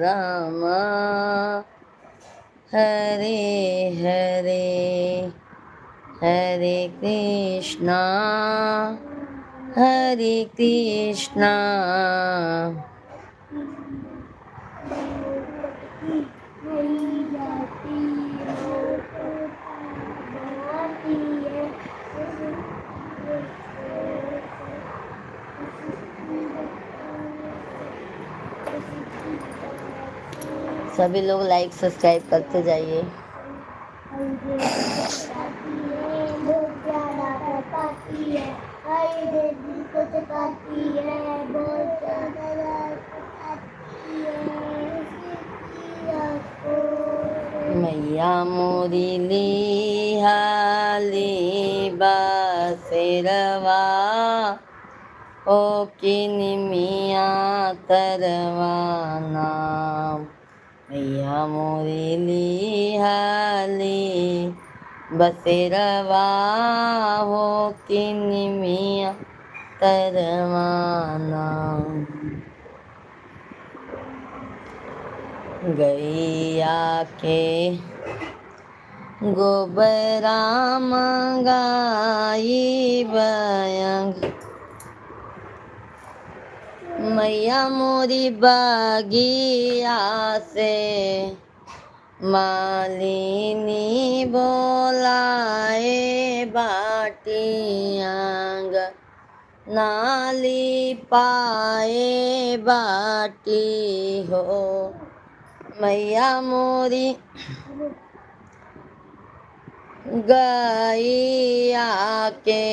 राम हरे हरे हरे कृष्णा नहीं जाती है सभी लोग लाइक सब्सक्राइब करते जाइए। बहुत ज्यादा बताती है, दिल को चकाती है, बहुत ज्यादा बताती है। मैया मोरी लिहाली बासेरवा ओ किनी मिया तरवाना मैया मोरी लिहाली बसेरवा हो किनी मिया तरवाना गैया के गोबरा मंगाई बयंग मैया मोरी बगिया से मालिनी बोलाए बाटियांग नाली पाए बाटी हो मैया मोरी गैया के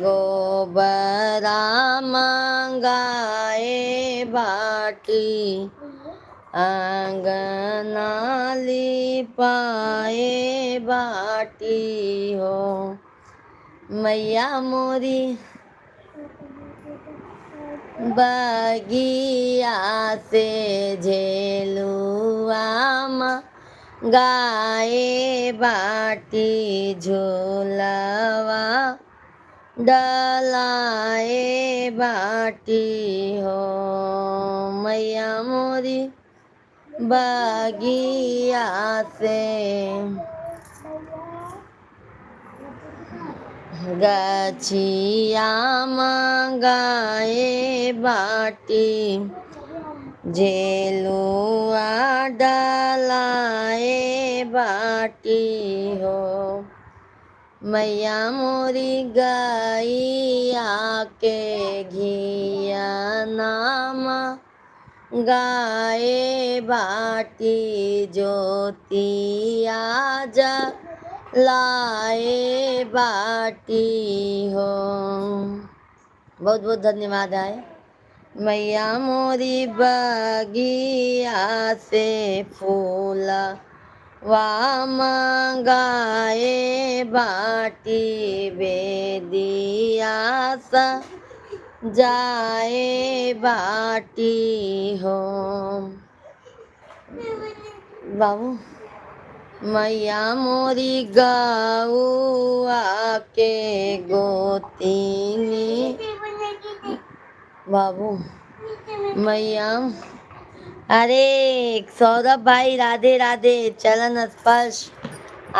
गोबरा मंगाए बाटी आंगना लिपाए बाटी हो मैया मोरी बगिया से झेलुआ गाए बाटी झोलवा डलाए बाटी हो मैया मोरी बगिया से गछिया मंगाए बाटी झेलुआ डलाए बाटी हो मैया मोरी गैया के घिया नाम गाए बाटी ज्योतिया जा लाए बाटी हो बहुत बहुत धन्यवाद है मैया मोरी बगिया से फूल वा मंगाए बाटी बेदिया सा जाए बाटी हो बाबू मैया मोरी गौआ के गोतीनी बाबू मैया अरे सौरभ भाई राधे राधे चरण स्पर्श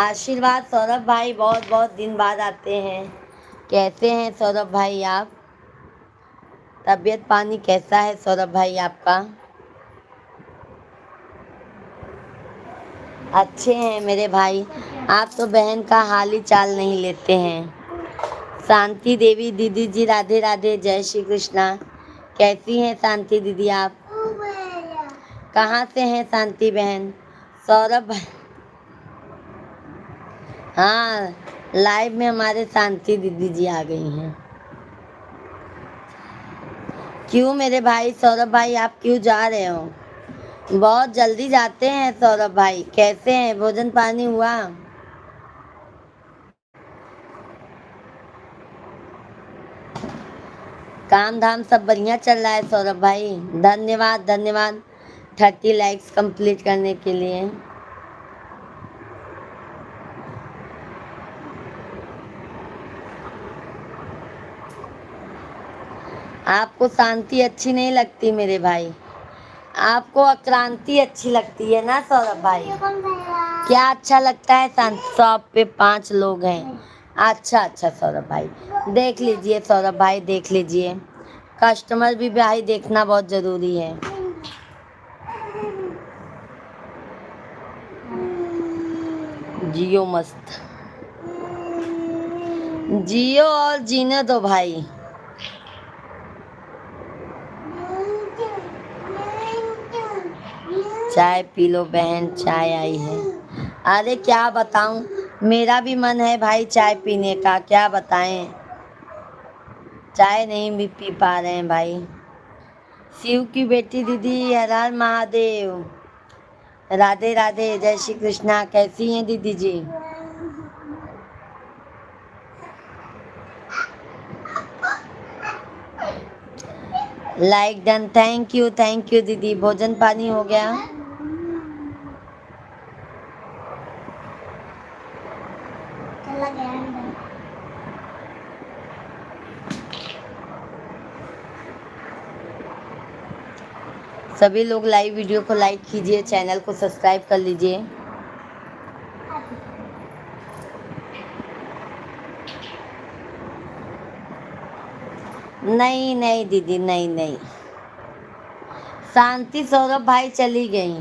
आशीर्वाद सौरभ भाई बहुत बहुत दिन बाद आते हैं कैसे हैं सौरभ भाई आप तबीयत पानी कैसा है सौरभ भाई आपका अच्छे हैं मेरे भाई आप तो बहन का हाल ही चाल नहीं लेते हैं शांति देवी दीदी जी राधे राधे जय श्री कृष्णा कैसी हैं शांति दीदी आप कहाँ से हैं शांति बहन सौरभ हाँ लाइव में हमारे शांति दीदी जी आ गई हैं क्यों मेरे भाई सौरभ भाई आप क्यों जा रहे हो बहुत जल्दी जाते हैं सौरभ भाई कैसे हैं भोजन पानी हुआ काम धाम सब बढ़िया चल रहा है सौरभ भाई धन्यवाद धन्यवाद 30 लाइक्स कंप्लीट करने के लिए आपको शांति अच्छी नहीं लगती मेरे भाई, आपको अक्रांति अच्छी लगती है ना सौरभ भाई? ये कौन खाएगा? क्या अच्छा लगता है? शॉप पे 5 लोग हैं। अच्छा अच्छा सौरभ भाई, देख लीजिए सौरभ भाई, देख लीजिए। कस्टमर भी भाई देखना बहुत ज़रूरी है। जियो मस्त, जियो और जीने दो भाई। चाय पी लो बहन, चाय आई है। अरे क्या बताऊं, मेरा भी मन है भाई चाय पीने का, क्या बताएं, चाय नहीं भी पी पा रहे हैं भाई। शिव की बेटी दीदी, हर हर महादेव, राधे राधे, जय श्री कृष्णा। कैसी हैं दीदी जी? लाइक डन, थैंक यू दीदी। भोजन पानी हो गया? चला गया अंदर। सभी लोग लाइव वीडियो को लाइक कीजिए, चैनल को सब्सक्राइब कर लीजिए। नहीं नहीं दीदी, नहीं नहीं, शांति सौरभ भाई चली गई।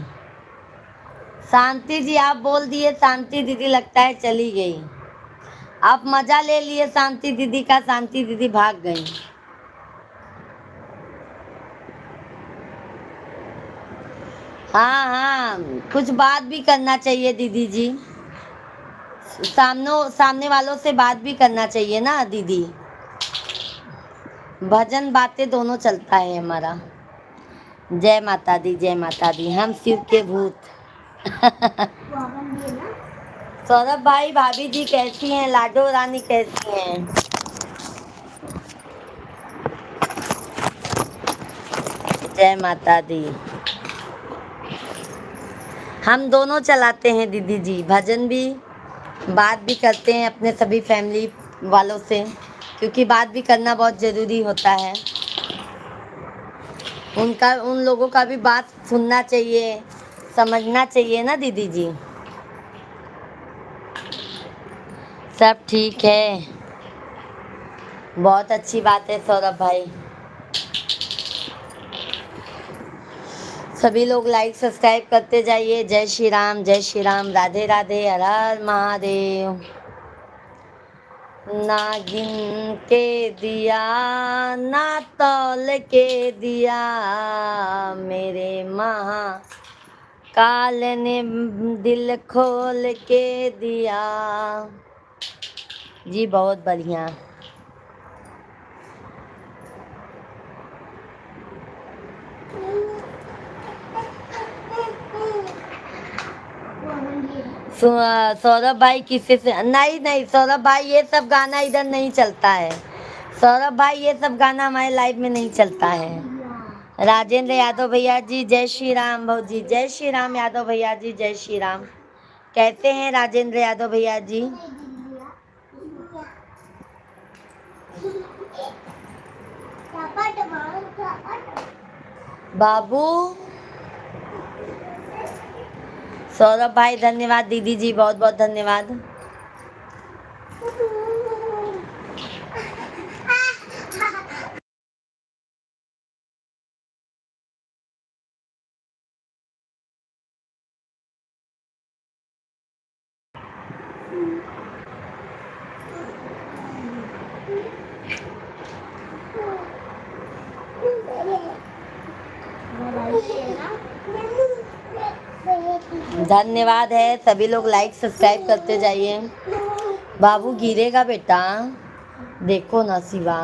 शांति जी आप बोल दिए, शांति दीदी लगता है चली गई। आप मजा ले लिए शांति दीदी का, शांति दीदी भाग गई। हाँ हाँ, कुछ बात भी करना चाहिए दीदी जी, सामने वालों से बात भी करना चाहिए ना दीदी। भजन बातें दोनों चलता है हमारा। जय माता दी, जय माता दी, हम शिव के भूत। सौरभ भाई भाभी जी कैसी हैं? लाडो रानी कैसी हैं? जय माता दी। हम दोनों चलाते हैं दीदी जी, भजन भी, बात भी करते हैं अपने सभी फैमिली वालों से, क्योंकि बात भी करना बहुत ज़रूरी होता है। उन लोगों का भी बात सुनना चाहिए, समझना चाहिए ना दीदी जी। सब ठीक है, बहुत अच्छी बात है सौरभ भाई। सभी लोग लाइक सब्सक्राइब करते जाइए। जय श्री राम, जय श्री राम, राधे राधे, हर हर महादेव। नागिन के दिया ना तौल के दिया, मेरे महाकाल ने दिल खोल के दिया। जी बहुत बढ़िया। सौरभ भाई किससे से नहीं नहीं, सौरभ भाई ये सब गाना इधर नहीं चलता है। सौरभ भाई ये सब गाना हमारे लाइव में नहीं चलता है। राजेंद्र यादव भैया जी जय श्री राम। भौजी जय श्री राम। यादव भैया जी जय श्री राम। कैसे हैं राजेंद्र यादव भैया जी? बाबू सौरभ भाई धन्यवाद, दीदी जी बहुत बहुत धन्यवाद। धन्यवाद है, सभी लोग लाइक सब्सक्राइब करते जाइए। बाबू गिरेगा बेटा, देखो ना शिवा।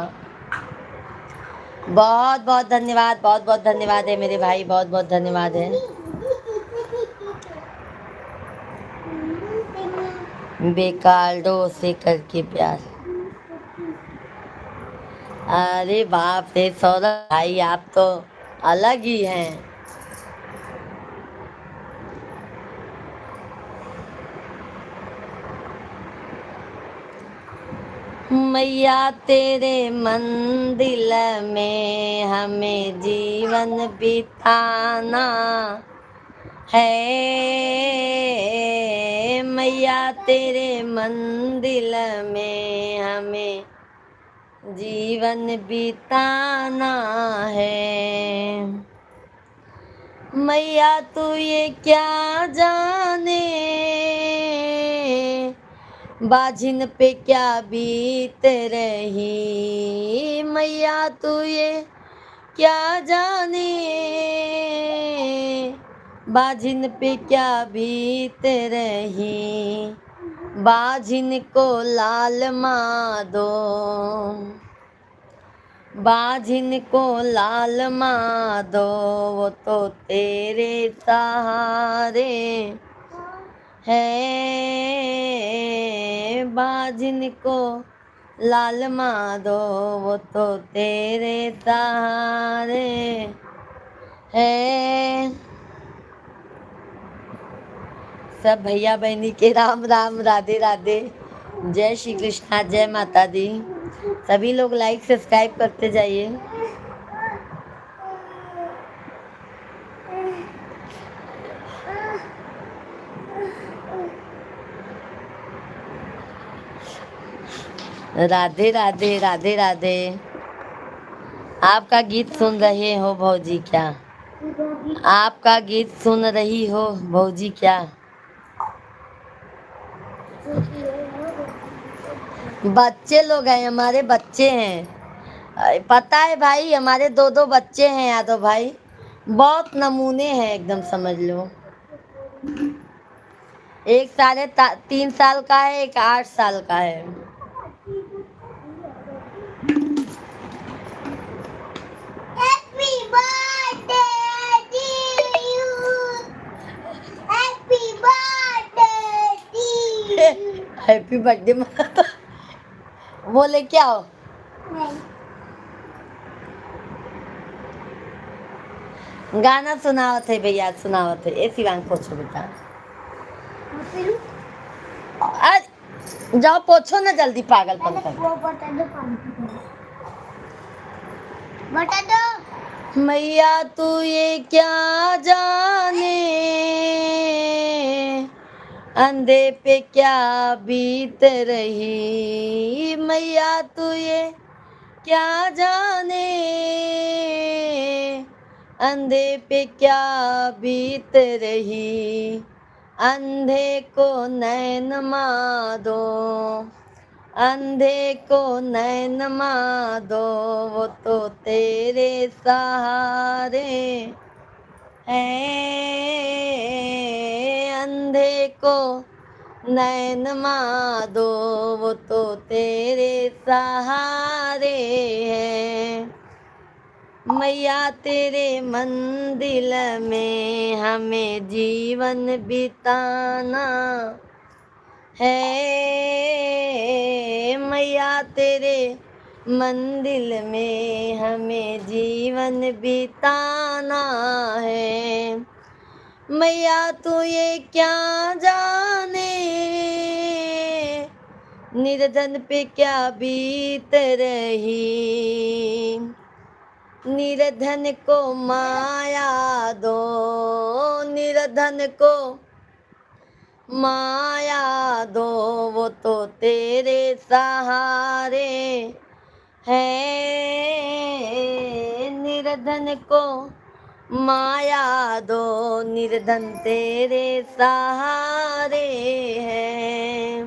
बहुत बहुत धन्यवाद, बहुत बहुत धन्यवाद है मेरे भाई, बहुत बहुत धन्यवाद है। बेकाल्डो से करके प्यार। अरे बाप रे सौरभ भाई आप तो अलग ही हैं। मैया तेरे मंदिर में हमें जीवन बिताना है। मैया तेरे मंदिर में हमें जीवन बिताना है। मैया तू ये क्या जाने बाझिन पे क्या बीत रही। मैया तू ये क्या जाने बाझिन पे क्या बीत रही। बाझिन को लाल माँ दो, बाझिन को लाल माँ दो, वो तो तेरे सहारे है। बाझिन को लाल माँ दो, वो तो तेरे सहारे है। सब भैया बहनी के राम राम, राधे राधे, जय श्री कृष्णा, जय माता दी। सभी लोग लाइक सब्सक्राइब करते जाइए। राधे राधे, राधे राधे। आपका गीत सुन रहे हो भौजी क्या? आपका गीत सुन रही हो भौजी क्या? बच्चे लोग हैं, हमारे बच्चे हैं। पता है भाई, हमारे दो दो बच्चे हैं यादव भाई। बहुत नमूने हैं एकदम, समझ लो। एक 3.5 साल का है, एक 8 साल का है। Happy birthday to you. Happy birthday to you. Happy birthday वो लेके आओ। गाना सुनाओ थे भैया, सुनाओ थे। ए शिवांग पोछो बेटा। अरे जाओ पोछो ना जल्दी, पागलपन कर। बता दो। मैया तू ये क्या जाने अंधे पे क्या बीत रही। मैया तू ये क्या जाने अंधे पे क्या बीत रही। अंधे को नैन माँ दो, अंधे को नैन माँ दो, वो तो तेरे सहारे है। अंधे को नैन माँ दो, वो तो तेरे सहारे है। मैया तेरे मंदिर में हमें जीवन बिताना है। मैया तेरे मंदिर में हमें जीवन बिताना है। मैया तू ये क्या जाने निर्धन पे क्या बीत रही। निर्धन को माया दो, निर्धन को माया दो, वो तो तेरे सहारे है। निर्धन को माया दो, निर्धन तेरे सहारे है।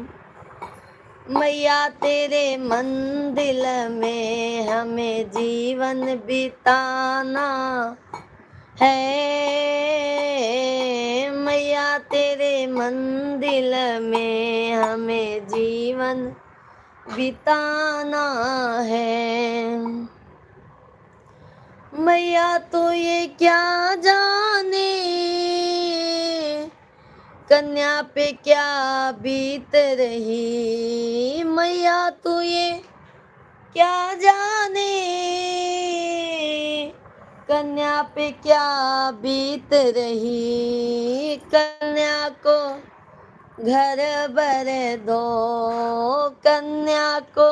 मैया तेरे मंदिर में हमें जीवन बिताना है। मैया तेरे मंदिर में हमें जीवन बिताना है। मैया तू ये क्या जाने कन्या पे क्या बीत रही। मैया तू ये क्या जाने कन्या पे क्या बीत रही। कन्या को घर भर दो, कन्या को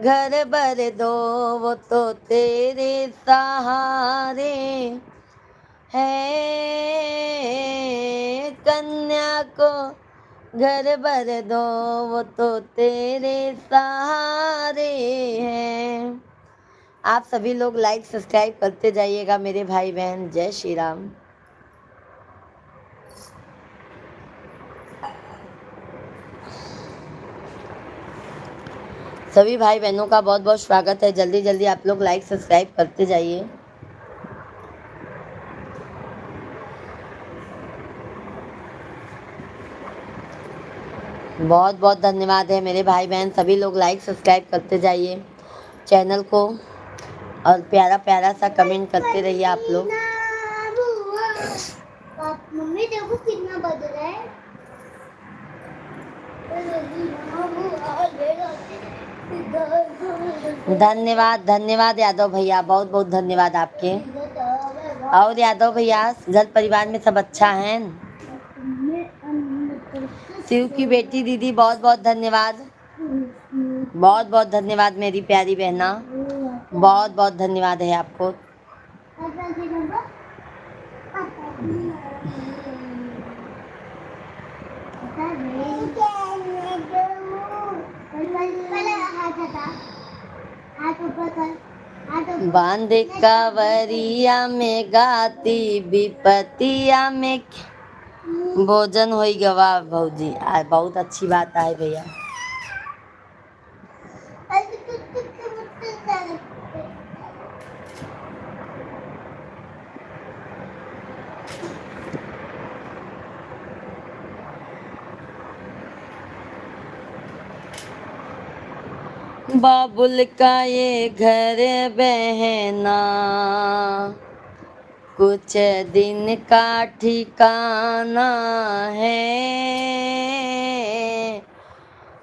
घर भर दो, वो तो तेरे सहारे है। कन्या को घर भर दो, वो तो तेरे सहारे हैं। आप सभी लोग लाइक सब्सक्राइब करते जाइएगा मेरे भाई बहन। जय श्री राम। सभी भाई बहनों का बहुत बहुत स्वागत है। जल्दी जल्दी आप लोग लाइक सब्सक्राइब करते जाइए। बहुत बहुत धन्यवाद है मेरे भाई बहन। सभी लोग लाइक सब्सक्राइब करते जाइए चैनल को और प्यारा प्यारा सा कमेंट करते रहिए आप लोग। मम्मी देखो कितना बज रहा है। धन्यवाद धन्यवाद यादव भैया, बहुत बहुत धन्यवाद आपके। और यादव भैया घर परिवार में सब अच्छा है? शिव की बेटी दीदी बहुत बहुत धन्यवाद। बहुत बहुत धन्यवाद मेरी प्यारी बहना, बहुत बहुत धन्यवाद है आपको। बांधे कावरिया में गाती विपतिया में भोजन होई गवा भौजी। बहुत अच्छी बात है भैया। बाबुल का ये घर बहना कुछ दिन का ठिकाना है।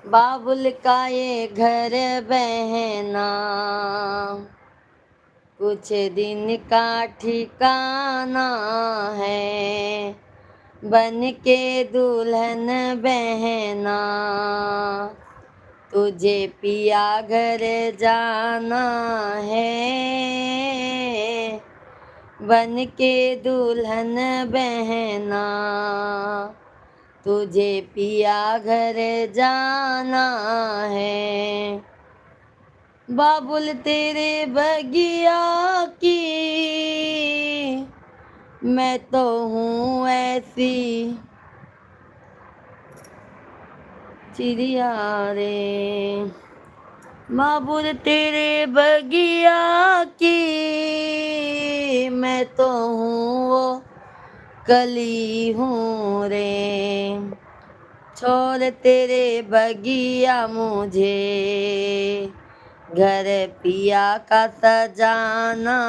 बाबुल का ये घर बहना कुछ दिन का ठिकाना है। बन के दुल्हन बहना तुझे पिया घर जाना है। बन के दुल्हन बहना तुझे पिया घर जाना है। बाबुल तेरे बगिया की मैं तो हूँ ऐसी चिड़िया रे। बाबुल तेरे बगिया की मैं तो हूँ वो कली हूँ रे। छोड़ तेरे बगिया मुझे घर पिया का सजाना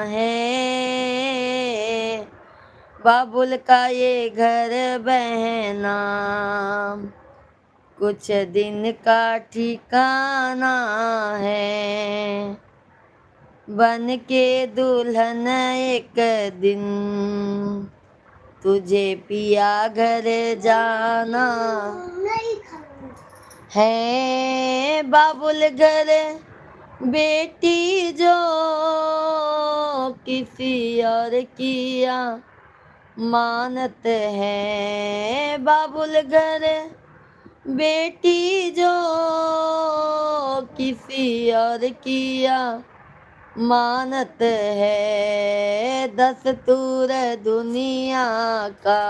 है। बाबुल का ये घर बहना कुछ दिन का ठिकाना है। बन के दुल्हन एक दिन तुझे पिया घर जाना है। बाबुल घर बेटी जो किसी और किया मानत है। बाबुल घर बेटी जो किसी और किया मानत है। दस्तूर दुनिया का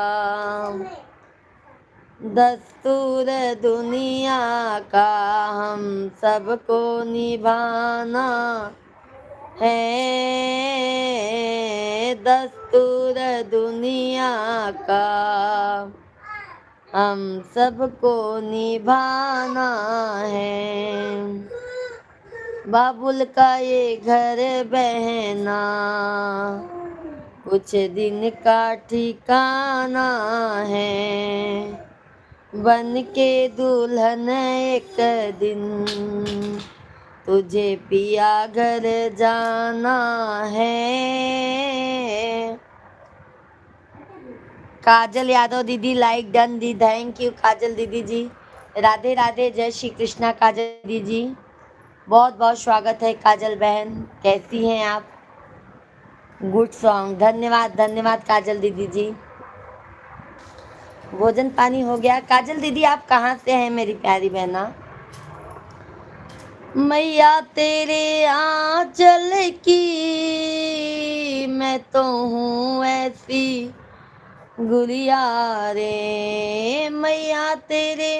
दस्तूर दुनिया का हम सबको निभाना है। दस्तूर दुनिया का हम सबको निभाना है। बाबुल का ये घर बहना कुछ दिन का ठिकाना है। बन के दुल्हन एक दिन तुझे पिया घर जाना है। काजल यादव दीदी लाइक डन दी, थैंक यू काजल दीदी जी। राधे राधे, जय श्री कृष्णा काजल दीदी जी, बहुत बहुत स्वागत है काजल बहन, कैसी हैं आप? गुड सॉन्ग, धन्यवाद धन्यवाद काजल दीदी जी। भोजन पानी हो गया? काजल दीदी आप कहाँ से हैं मेरी प्यारी बहना? मैया तेरे आंचल की मैं तो हूँ ऐसी गुड़िया रे, मैया तेरे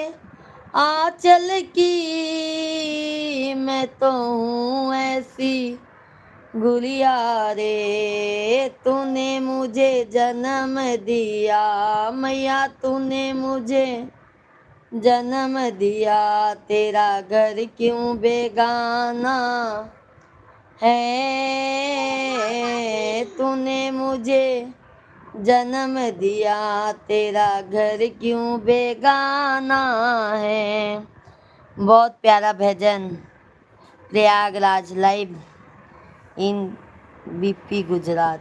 आंचल की मैं तो हूँ ऐसी गुड़िया रे, तूने मुझे जन्म दिया मैया, तूने मुझे जन्म दिया, तेरा घर क्यों बेगाना है, तूने मुझे जन्म दिया, तेरा घर क्यों बेगाना है। बहुत प्यारा भजन, Prayagraj live in BP Gujarat.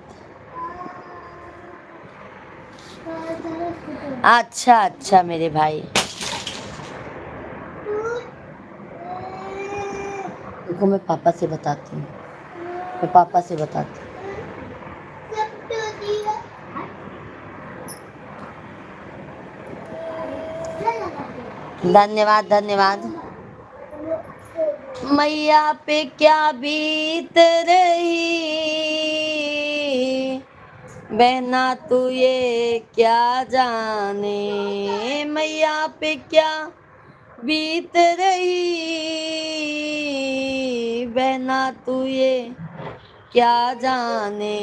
अच्छा अच्छा मेरे भाई, देखो मैं पापा से बताती हूँ, मैं पापा से बताती हूँ। धन्यवाद धन्यवाद। मैया पे क्या बीत रही बहना तू ये क्या जाने, मैया पे क्या बीत रही बहना तू ये क्या जाने,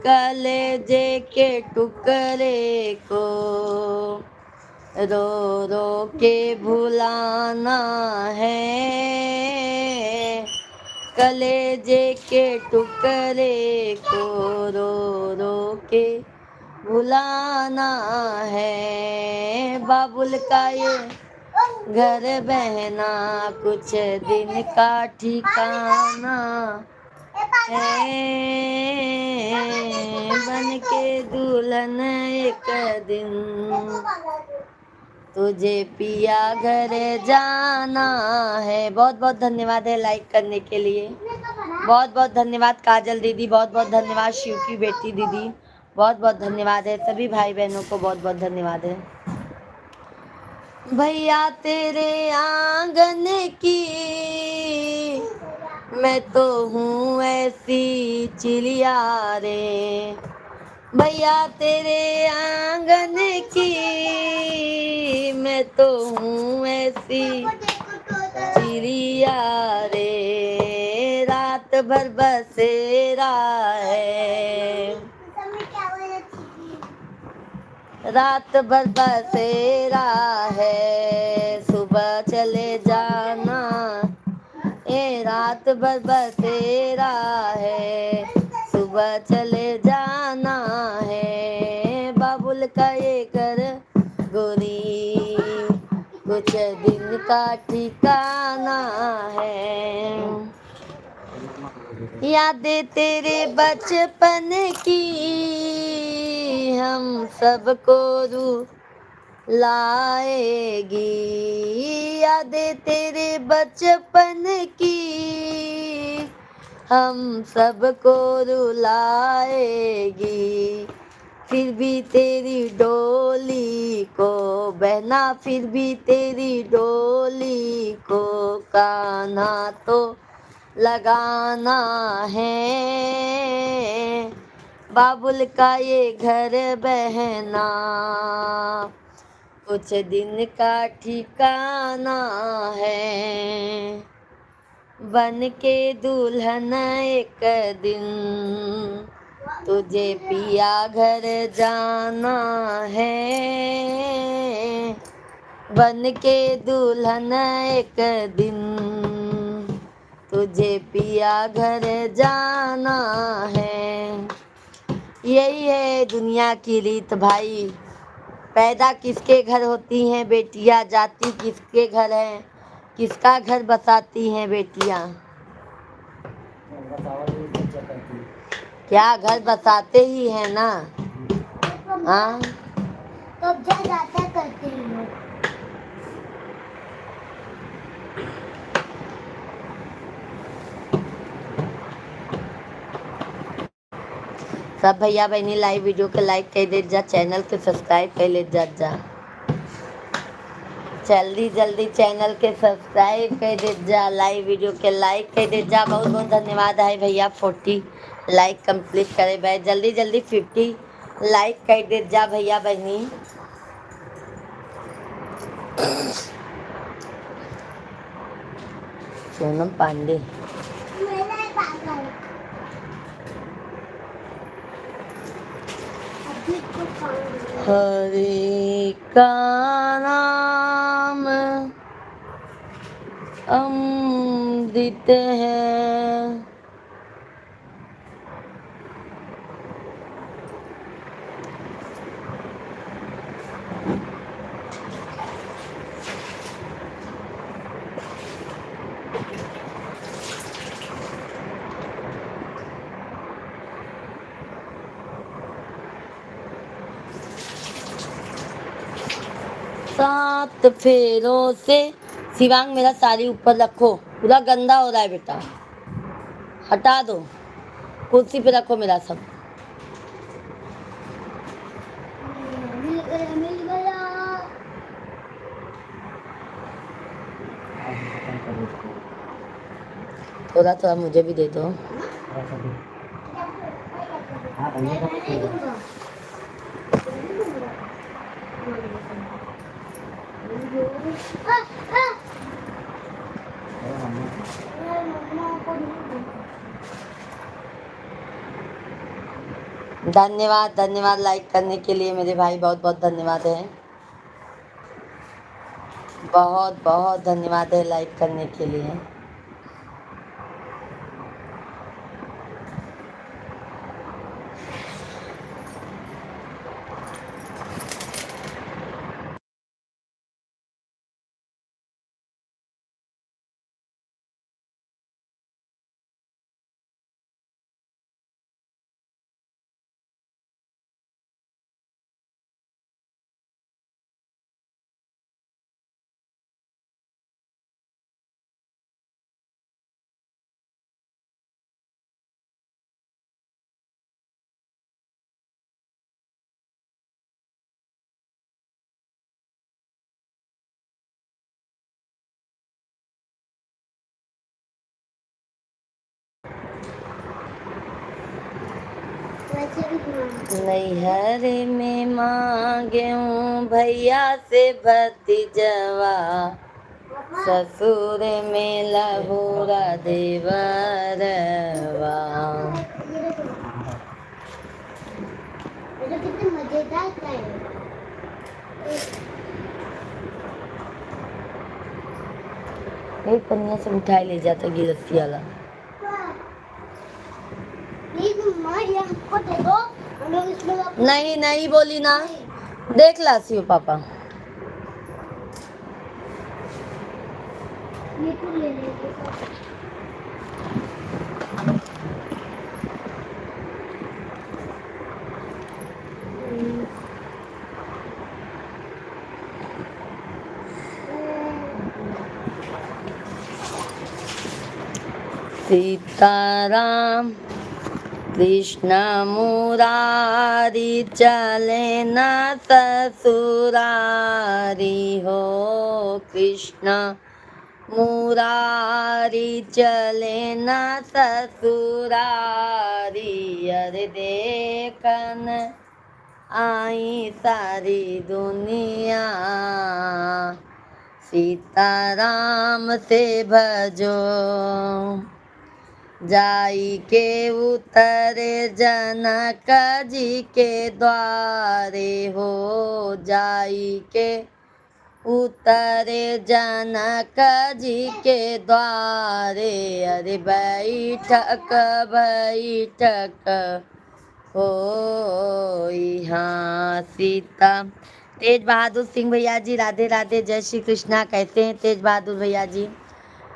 कलेजे के टुकड़े को रो रो के भुलाना है, कलेजे के टुकड़े को रो रो के भुलाना है, बाबुल का ये घर बहना कुछ दिन का ठिकाना है, बन के दुल्हन एक दिन तुझे पिया घर जाना है। बहुत बहुत धन्यवाद है लाइक करने के लिए, बहुत बहुत धन्यवाद काजल दीदी, बहुत बहुत धन्यवाद शिव की बेटी दीदी, बहुत बहुत धन्यवाद है सभी भाई बहनों को, बहुत बहुत धन्यवाद है। भैया तेरे आंगन की मैं तो हूँ ऐसी चिड़िया रे, भैया तेरे आंगन की मैं तो हूँ ऐसी चिड़िया रे, रात भर बसेरा है, रात भर बसेरा है, सुबह चले जाना, ए रात भर बसेरा है, सुबह चले जाना है, बाबुल का ये घर गोरी कुछ दिन का ठिकाना है, यादें तेरे बचपन की हम सबको लाएगी, यादें तेरे बचपन की हम सबको रुलाएगी, फिर भी तेरी डोली को बहना, फिर भी तेरी डोली को कान्हा तो लगाना है, बाबुल का ये घर बहना कुछ दिन का ठिकाना है, बन के दुल्हन एक दिन तुझे पिया घर जाना है, बन के दुल्हन एक दिन तुझे पिया घर जाना है। यही है दुनिया की रीत भाई, पैदा किसके घर होती हैं बेटियां, जाती किसके घर है, किसका घर बसाती हैं बेटियां, क्या घर बसाते ही हैं ना। हाँ कब्जा जाता करते हैं लोग। सब भैया बहनी लाइव वीडियो के लाइक कर दे जा, चैनल के सब्सक्राइब कर ले जा। जल्दी जल्दी चैनल के सब्सक्राइब कर दे जा, लाइव वीडियो के लाइक कर दे जा। बहुत बहुत धन्यवाद है भैया। 40 लाइक कंप्लीट करे भाई, जल्दी जल्दी 50 लाइक कर दे जा भैया बहनी। सोनम पांडे मेरे पागल अभी तो खाऊंगी। हरे का नाम अमृत है, सात फेरों से। शिवांग मेरा साड़ी ऊपर रखो, पूरा गंदा हो रहा है बेटा, हटा दो, कुर्सी पे रखो मेरा सब। मिल गया मिल गया। थोड़ा थोड़ा मुझे भी दे दो। मैं नहीं दूंगा। आ, आ। मैं मम्मा को नहीं दूंगा। धन्यवाद धन्यवाद लाइक करने के लिए मेरे भाई, बहुत बहुत धन्यवाद है, बहुत बहुत धन्यवाद है लाइक करने के लिए। वैसे भी दूंगा। नैहर में मांगे हूँ भैया से भतीजवा, ससुर में लहूरा देवरवा। ये तो कितने मजेदार था ये। एक पन्निया से मिठाई ले जाता गिरस्ती वाला। प्लीज मम्मा ये हमको दे दो, हम लोग इसमें नहीं नहीं बोली ना, देख लासी हो पापा। ये तो ले लेंगे। सीताराम कृष्ण मुरारी चले न ससुरारी हो, कृष्ण मुरारी चले न ससुरारी। अरे देखन आई सारी दुनिया, सीताराम से भजो। जाई के उतरे जनक जी के द्वारे हो, जाई के उतरे जनक जी के द्वारे। अरे बैठक बैठक हो यहाँ सीता। तेज बहादुर सिंह भैया जी राधे राधे, जय श्री कृष्णा। कैसे हैं तेज बहादुर भैया जी?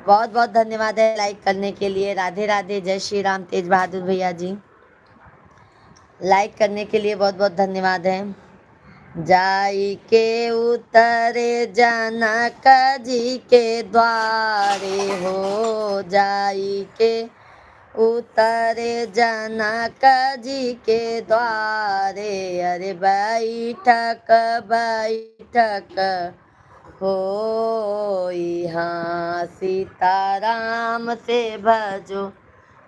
बहुत बहुत धन्यवाद है लाइक करने के लिए। राधे राधे, जय श्री राम। तेज बहादुर भैया जी लाइक करने के लिए बहुत बहुत धन्यवाद है। जाई के उतरे जनक जी के द्वारे हो, जाई के उतरे जनक जी के द्वारे, अरे बैठक बैठक हो यहाँ सीताराम से भजो,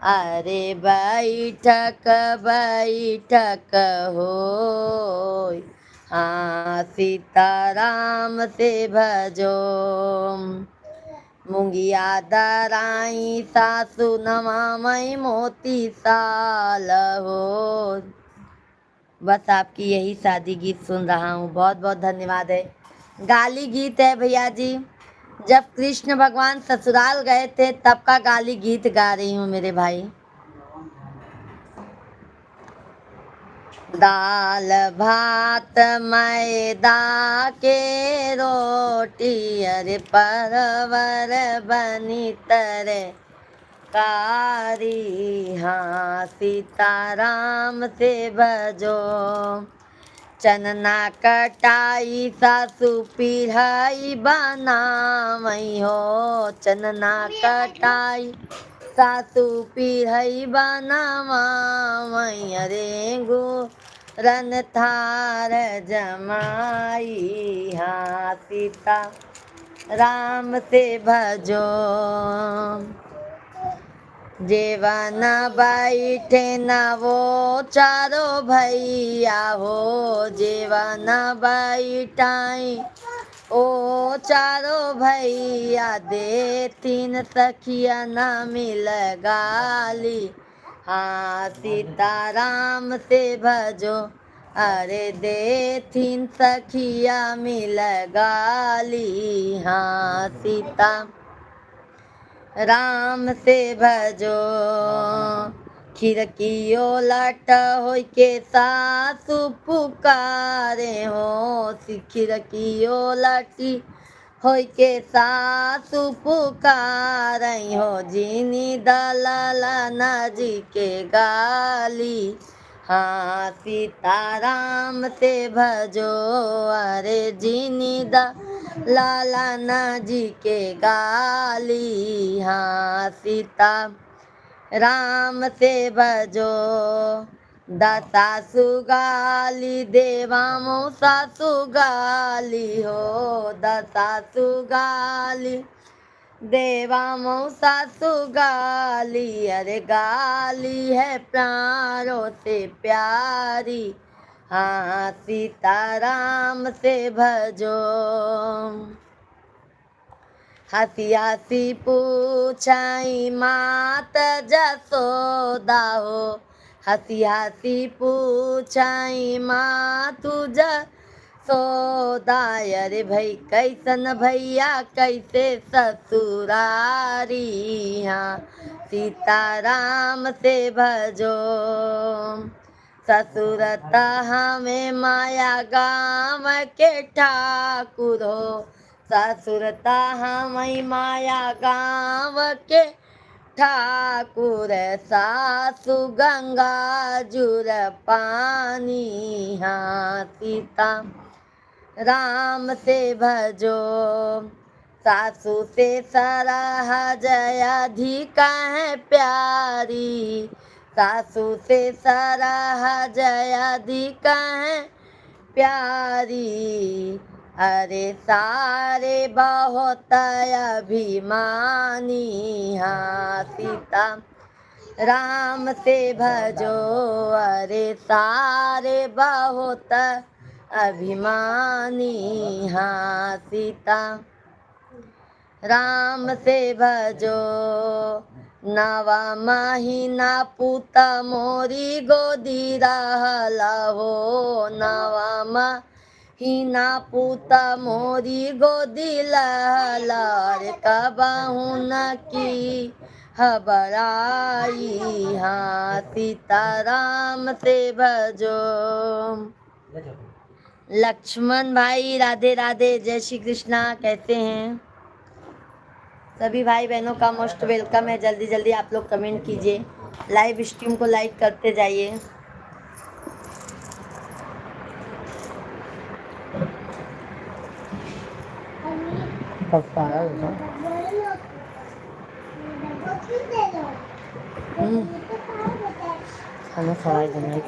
अरे बैठक बैठक हो, हाँ सीताराम से भजो। मुंगिया दराई सासु नवामई मोती साल हो। बस आपकी यही शादी गीत सुन रहा हूँ, बहुत बहुत धन्यवाद है। गाली गीत है भैया जी, जब कृष्ण भगवान ससुराल गए थे तब का गाली गीत गा रही हूँ मेरे भाई। दाल भात मैदा के रोटी, अरे परवर बनी तरे कारी, हाँ सीताराम से भजो। चनना कटाई सासु पिढ़ाई बनावई हो, चनना कटाई सासु पिढ़ई बनावई, अरे गुरन थार जमाई, हाँ सीता राम से भजो। जेवन बैठे न वो चारों भैया हो, जेवन बैठाई ओ चारों भैया, दे तीन सखिया न मिल गाली, हाँ सीताराम से भजो, अरे दे तीन सखिया मिल गाली, हाँ सीता राम से भजो। खिड़कियो लट होई के सासु पुकारे हो, खिड़कियो लटी होई के सासु पुकारे हो, जीनी दलाला जी के गाली, हाँ सीताराम से भजो, अरे जीनी लाला जी के गाली, हाँ सीता राम से भजो। दसासु गाली देवा सासु गाली हो, दसासु गाली देवा सासु गाली, अरे गाली है प्राणों से प्यारी, हाँ सीताराम से भजो। हंसी हंसी पूछाई मात जसोदा हो, हंसी हंसी पूछाई मातु जसोदा, अरे भाई कैसन भैया कैसे ससुरारी, हाँ सीताराम से भजो। ससुरत हमें माया गाँव के ठाकुर हो, ससुरता हमें माया गाँव के ठाकुर, सासु गंगा जुर पानी, हाँ सीता राम से भजो। सासु से सरह जय अधिक है प्यारी, सासु से सरह जय अधिक है प्यारी, अरे सारे बहुत अभिमानी, हाँ सीता राम से भजो, अरे सारे बहुत अभिमानी, हाँ सीता राम से भजो। नवा महीना पुत मोरी गोदी रहला हो, नवा महीना पुत मोरी गोदी रहला, रे कबहू न की हबराई, हाँ सीताराम से भजो। लक्ष्मण भाई राधे राधे, जय श्री कृष्णा, कैसे हैं सभी भाई बहनों का मोस्ट वेलकम है। जल्दी जल्दी आप लोग कमेंट कीजिए, लाइव स्ट्रीम को लाइक करते जाइए। पप्पा आ रहे हैं। खाना फ्राई बनाई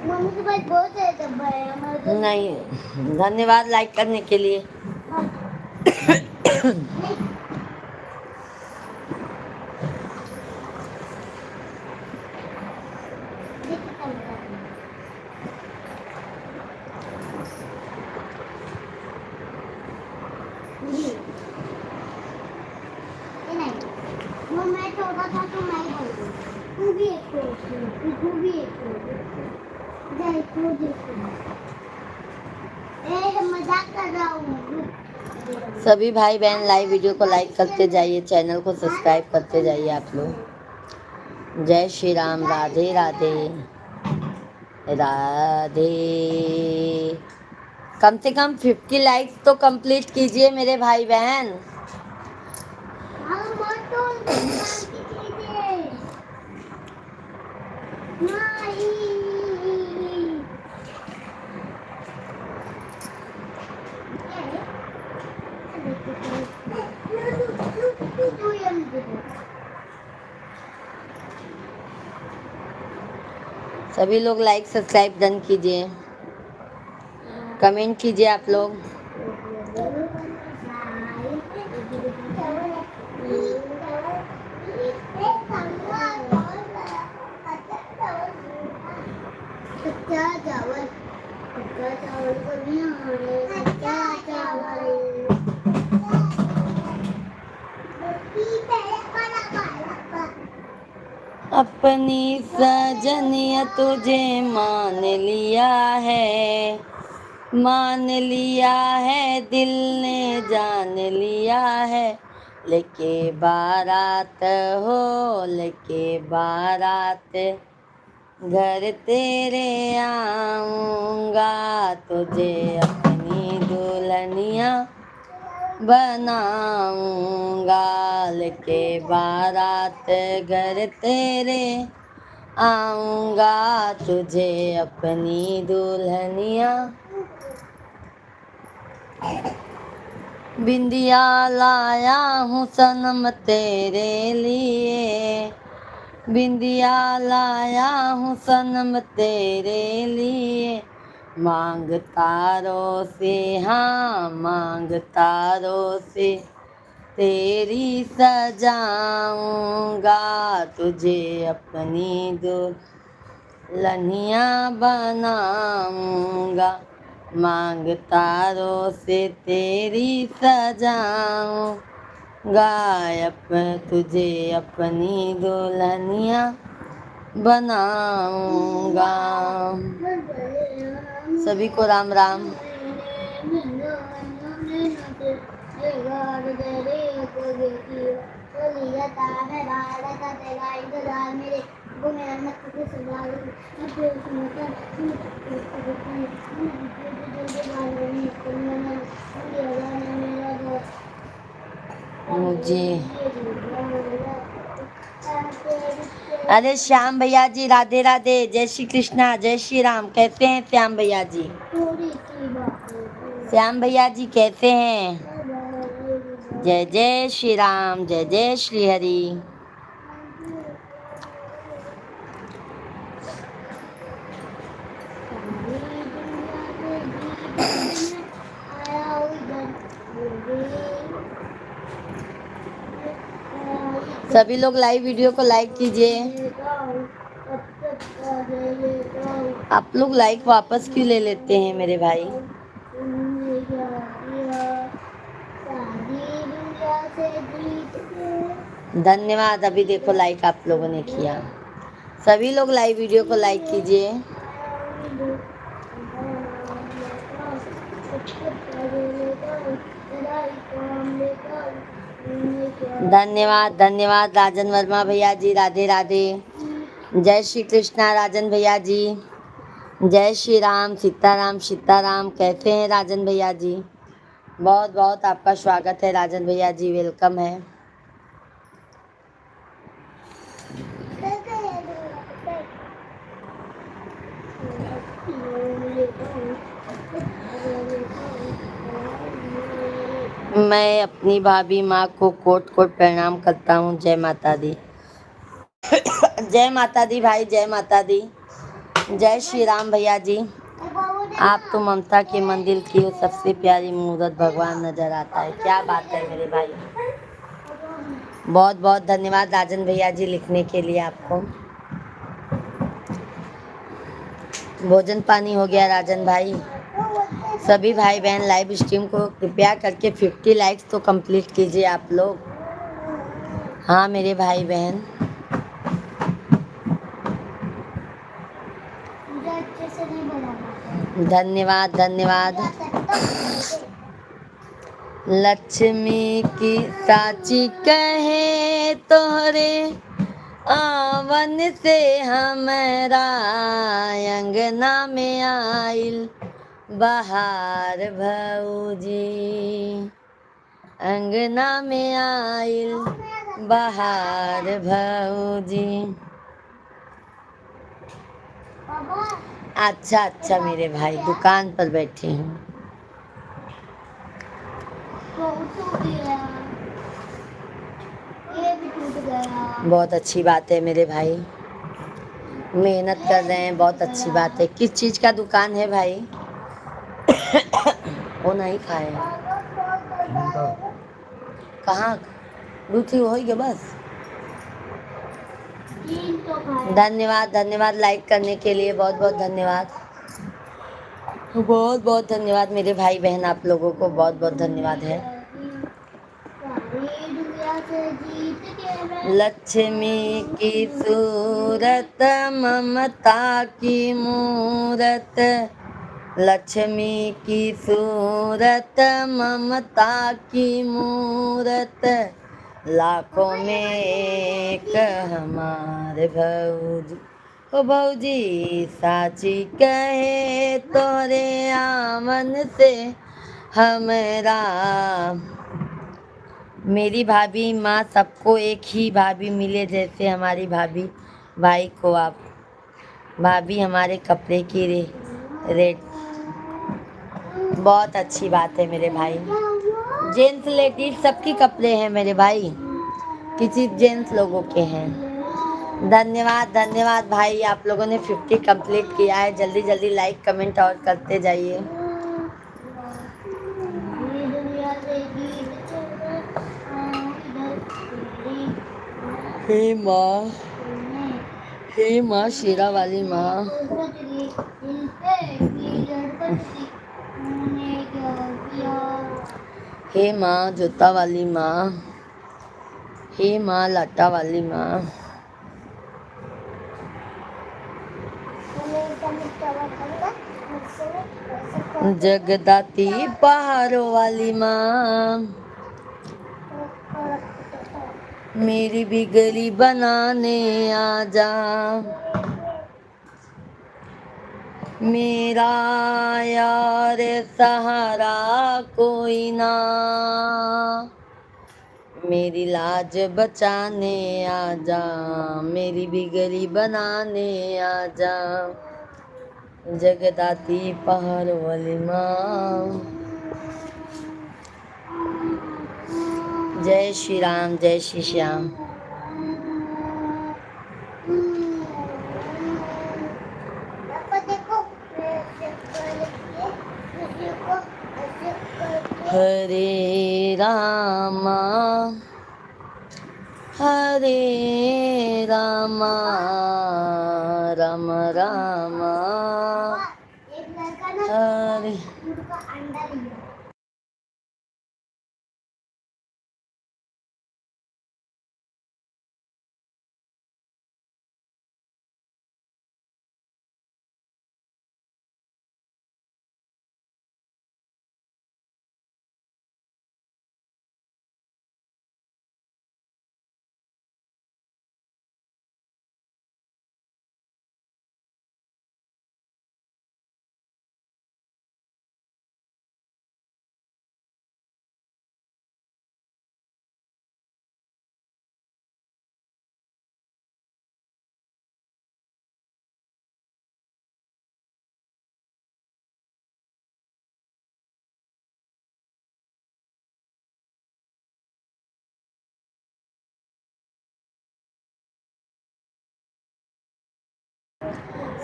मम्मी के पास बहुत सारे डब्बा है हमारे नहीं, धन्यवाद लाइक करने के लिए। वो मैं छोटा था तो मैं ही बोल रही तू भी एक तू भी एक जाए तू देखो मजाक कर रहा हूँ। सभी भाई बहन लाइव वीडियो को लाइक करते जाइए, चैनल को सब्सक्राइब करते जाइए आप लोग। जय श्री राम, राधे राधे राधे। कम से कम 50 लाइक्स तो कंप्लीट कीजिए मेरे भाई बहन। सभी लोग लाइक सब्सक्राइब डन कीजिए, कमेंट कीजिए आप लोग। कच्चा चावल कच्चा चावल अपनी सजनिया तुझे मान लिया है, मान लिया है, दिल ने जान लिया है। लेके बारात हो, लेके बारात, घर तेरे आऊँगा, तुझे अपनी दुल्हनिया बनाऊँगा। लेके बारात घर तेरे आऊँगा, तुझे अपनी दुल्हनिया। बिंदिया लाया हूँ सनम तेरे लिए, बिंदिया लाया हूँ सनम तेरे लिए। मांग तारों से, हाँ मांग तारों से, तेरी सजाऊंगा, तुझे अपनी दुल्हनिया बनाऊंगा। मांग तारों से तेरी सजाऊंगा, तुझे अपनी दुल्हनिया बनाऊंगा। सभी को राम राम। मुझे अरे श्याम भैया जी राधे राधे, जय श्री कृष्णा, जय श्री राम। कैसे हैं श्याम भैया जी? श्याम भैया जी कैसे हैं? जय जय श्री राम, जय जय श्री हरि। सभी लोग लाइव वीडियो को लाइक कीजिए। आप लोग लाइक वापस क्यों ले लेते हैं मेरे भाई? धन्यवाद। अभी देखो लाइक आप लोगों ने किया। सभी लोग लाइव वीडियो को लाइक कीजिए। धन्यवाद धन्यवाद राजन वर्मा भैया जी, राधे राधे। जय श्री कृष्णा राजन भैया जी, जय श्री राम, सीताराम सीताराम। कैसे हैं राजन भैया जी? बहुत बहुत आपका स्वागत है राजन भैया जी, वेलकम है। मैं अपनी भाभी माँ को कोट कोट प्रणाम करता हूँ। जय माता दी। जय माता दी भाई, जय माता दी। जय श्री राम भैया जी। आप तो ममता के मंदिर की वो सबसे प्यारी मूर्त भगवान नजर आता है। क्या बात है मेरे भाई। बहुत बहुत धन्यवाद राजन भैया जी लिखने के लिए आपको। भोजन पानी हो गया राजन भाई? सभी भाई बहन लाइव स्ट्रीम को कृपया करके 50 लाइक्स तो कंप्लीट कीजिए आप लोग। हाँ मेरे भाई बहन। धन्यवाद धन्यवाद। लक्ष्मी की साची कहे तोहरे आवन से हमरा अंगना में आइल बहार भौजी, अंगना में आइल बहार भौजी। अच्छा अच्छा मेरे भाई, दुकान पर बैठी हूँ। बहुत अच्छी बात है मेरे भाई, मेहनत कर रहे हैं, बहुत अच्छी बात है। किस चीज़ का दुकान है भाई? वो नहीं खाए कहाँ दूसरी हो गया बस। धन्यवाद धन्यवाद लाइक करने के लिए, बहुत बहुत धन्यवाद। बहुत बहुत धन्यवाद मेरे भाई बहन, आप लोगों को बहुत बहुत धन्यवाद है। लक्ष्मी की सूरत ममता की मूरत, लक्ष्मी की सूरत ममता की मूरत, लाखों में एक हमारे भौजी। ओ भौजी साची कहे तोरे आमन से हमरा। मेरी भाभी माँ सबको एक ही भाभी मिले, जैसे हमारी भाभी भाई को आप। भाभी हमारे कपड़े की रेट। बहुत अच्छी बात है मेरे भाई। जेंट्स लेडीज सबकी कपड़े हैं मेरे भाई, किसी जेंट्स लोगों के हैं। धन्यवाद धन्यवाद भाई, आप लोगों ने 50 कंप्लीट किया है। जल्दी जल्दी लाइक कमेंट और करते जाइए। हे माँ, हे माँ शेरा वाली माँ। हे माँ जूता वाली माँ, हे माँ लाटा वाली माँ। जगदाती पहाड़ों वाली माँ, मेरी भी गली बनाने आजा। मेरा यार सहारा कोई ना, मेरी लाज बचाने आजा, मेरी भी गली बनाने आजा। जगदाती पहाड़ वाली माँ। जय श्री राम, जय श्री श्याम। हरे रामा हरे रामा राम रामा हरे।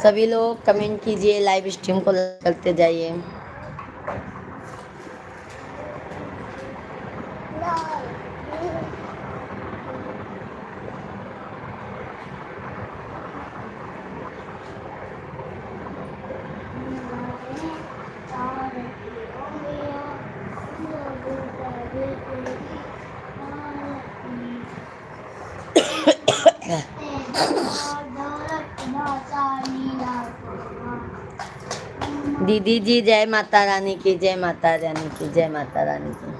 सभी लोग कमेंट कीजिए, लाइव स्ट्रीम को लाइक करते जाइए। दीदी जी जय माता रानी की, जय माता रानी की, जय माता रानी की।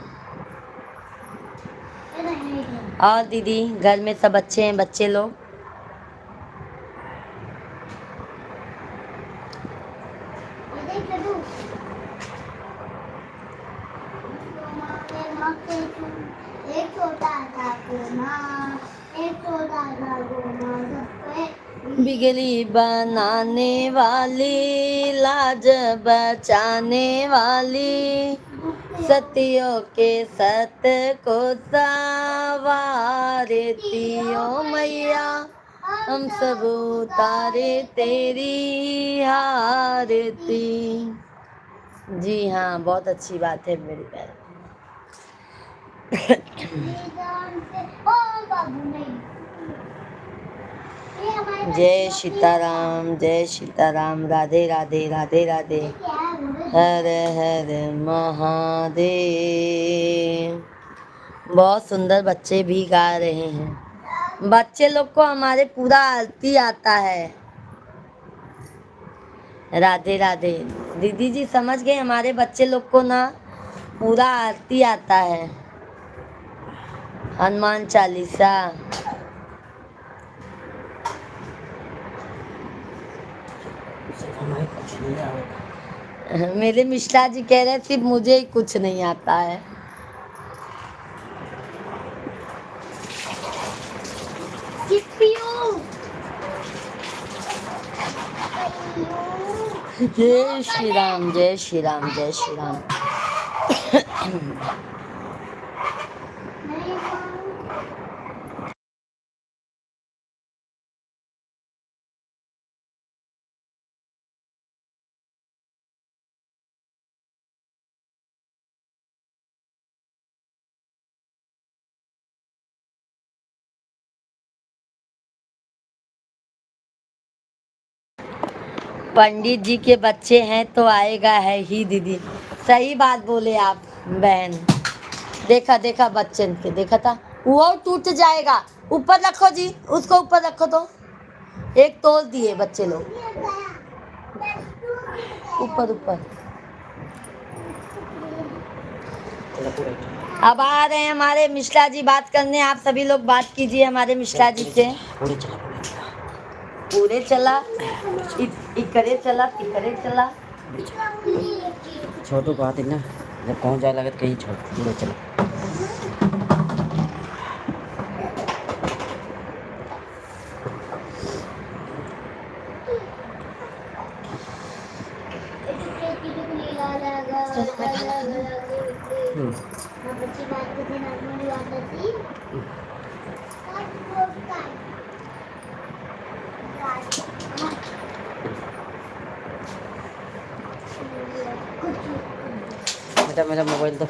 और दीदी घर में सब अच्छे हैं बच्चे लोग? एक छोटा सा कोना, एक छोटा सा कोना सब पे बिगड़ी बनाने वाली, लाज बचाने वाली, सतियों के सत्य को सवारती ओ मैया, हम सब उतारे तेरी हारती। जी हाँ, बहुत अच्छी बात है मेरी बहन। जय सीताराम, जय सीताराम, राधे राधे, राधे राधे, हर हर महादेव। बहुत सुंदर बच्चे भी गा रहे हैं। बच्चे लोग को हमारे पूरा आरती आता है। राधे राधे। दीदी जी समझ गए, हमारे बच्चे लोग को ना पूरा आरती आता है, हनुमान चालीसा। मेरे मिश्रा जी कह रहे सिर्फ मुझे ही कुछ नहीं आता है। जय श्री राम, जय श्री राम, जय श्री राम। पंडित जी के बच्चे हैं तो आएगा है ही दीदी। सही बात बोले आप बहन। देखा देखा बच्चन के, देखा था वो टूट जाएगा। ऊपर रखो जी, उसको ऊपर रखो तो। एक तोल दिए बच्चे लोग, ऊपर ऊपर। अब आ रहे हैं हमारे मिश्रा जी बात करने। आप सभी लोग बात कीजिए हमारे मिश्रा जी से। पूरे चला, इकरे चला, तिकरे चला। छोटू को आती ना, जब पहुंच जाए लगत कहीं छोड़ पूरे चला। बेटा मेरा मोबाइल तो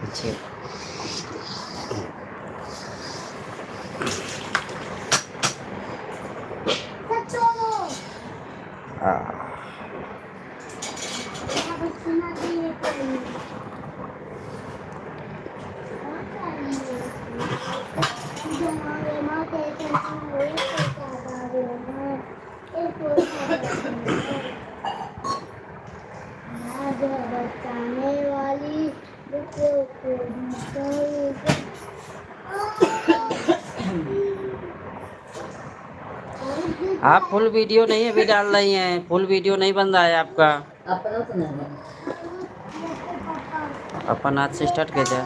पीछे। बचाने वाली आप फुल वीडियो नहीं अभी डाल रही हैं, फुल वीडियो नहीं बन रहा है आपका। अपन हाथ से स्टार्ट कर दिया।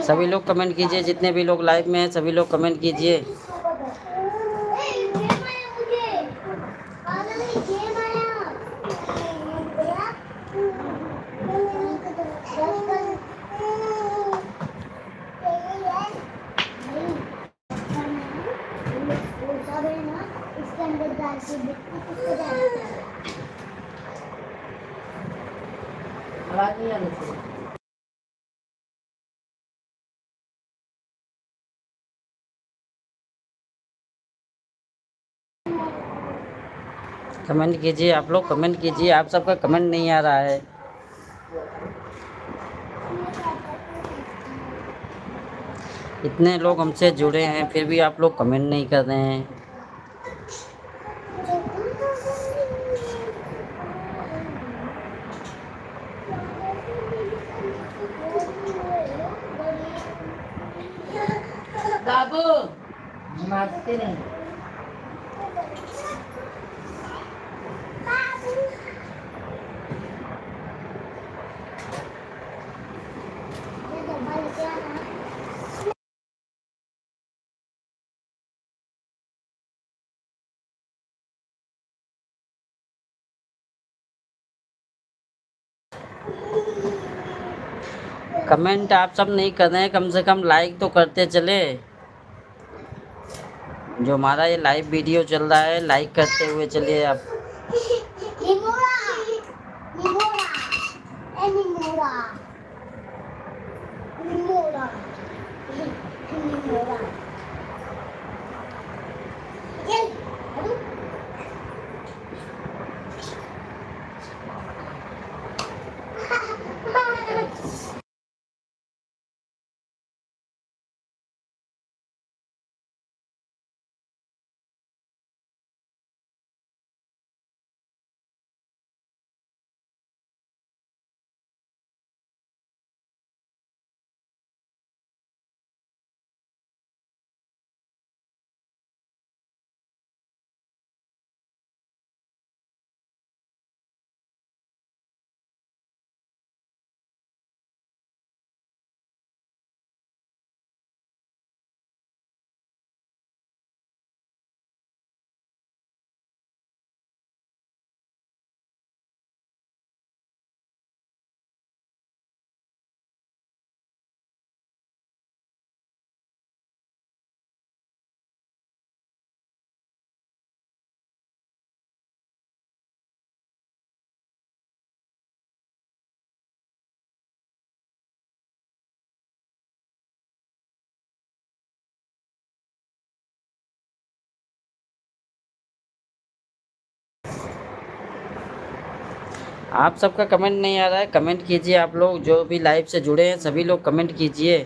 सभी लोग कमेंट कीजिए, जितने भी लोग लाइव में हैं सभी लोग कमेंट कीजिए। आवाज नहीं आ रही थी। कमेंट कीजिए आप लोग, कमेंट कीजिए। आप सबका कमेंट नहीं आ रहा है। इतने लोग हमसे जुड़े हैं फिर भी आप लोग कमेंट नहीं कर रहे हैं। बाबू मारते नहीं। ये डब्बा लेके आना। कमेंट आप सब नहीं कर रहे हैं, कम से कम लाइक तो करते चले। जो हमारा ये लाइव वीडियो चल रहा है, लाइक करते हुए चलिए आप। निमोरा निमोरा ए निमोरा निमोरा निमोरा ये आप सबका कमेंट नहीं आ रहा है, कमेंट कीजिए आप लोग। जो भी लाइव से जुड़े हैं सभी लोग कमेंट कीजिए।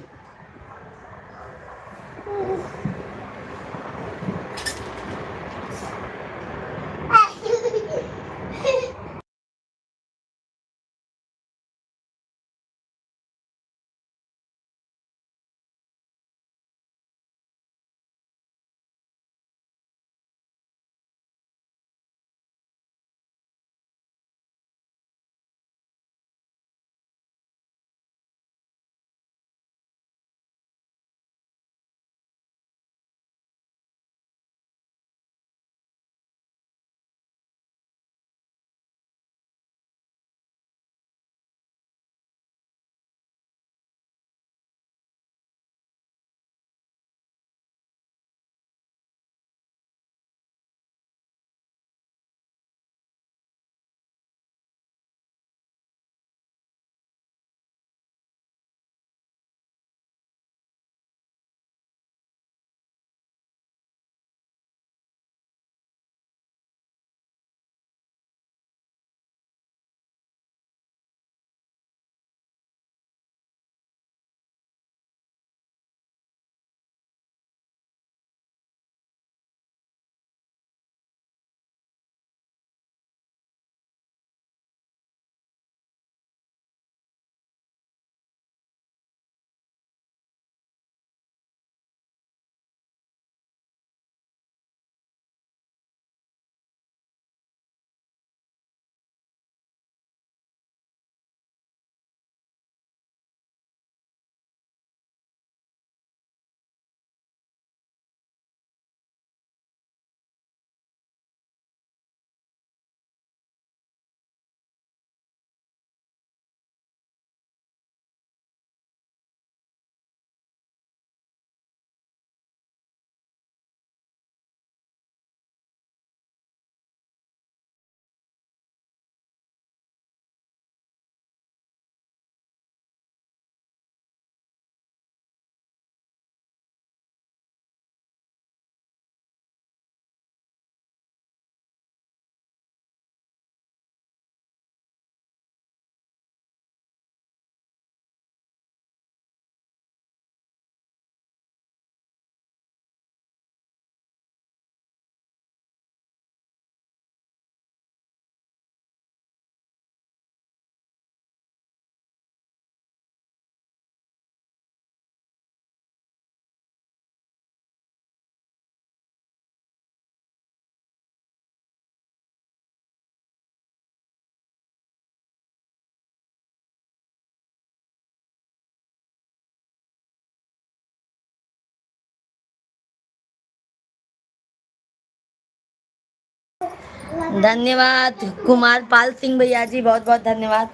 धन्यवाद कुमार पाल सिंह भैया जी, बहुत बहुत धन्यवाद।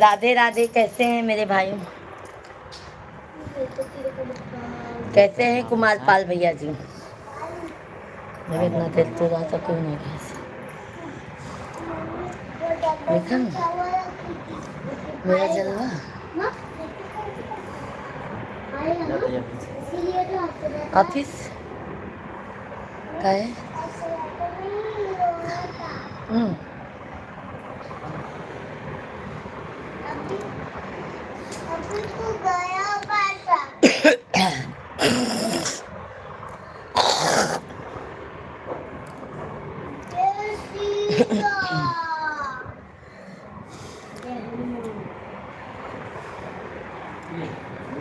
राधे राधे, कैसे हैं मेरे भाई? कैसे हैं कुमार पाल भैया जी? मैं इतना देर तो जाता क्यों नहीं कैसे देखा ना मेरा जलवा। ऑफिस का है।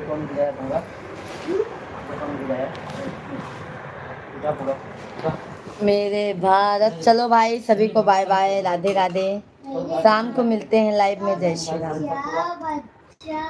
कौन बुलाया था? कौन बुलाया? क्या बोला? मेरे भारत, चलो भाई सभी को बाय बाय, राधे राधे। शाम को मिलते हैं लाइव में। जय श्री राम। बच्चा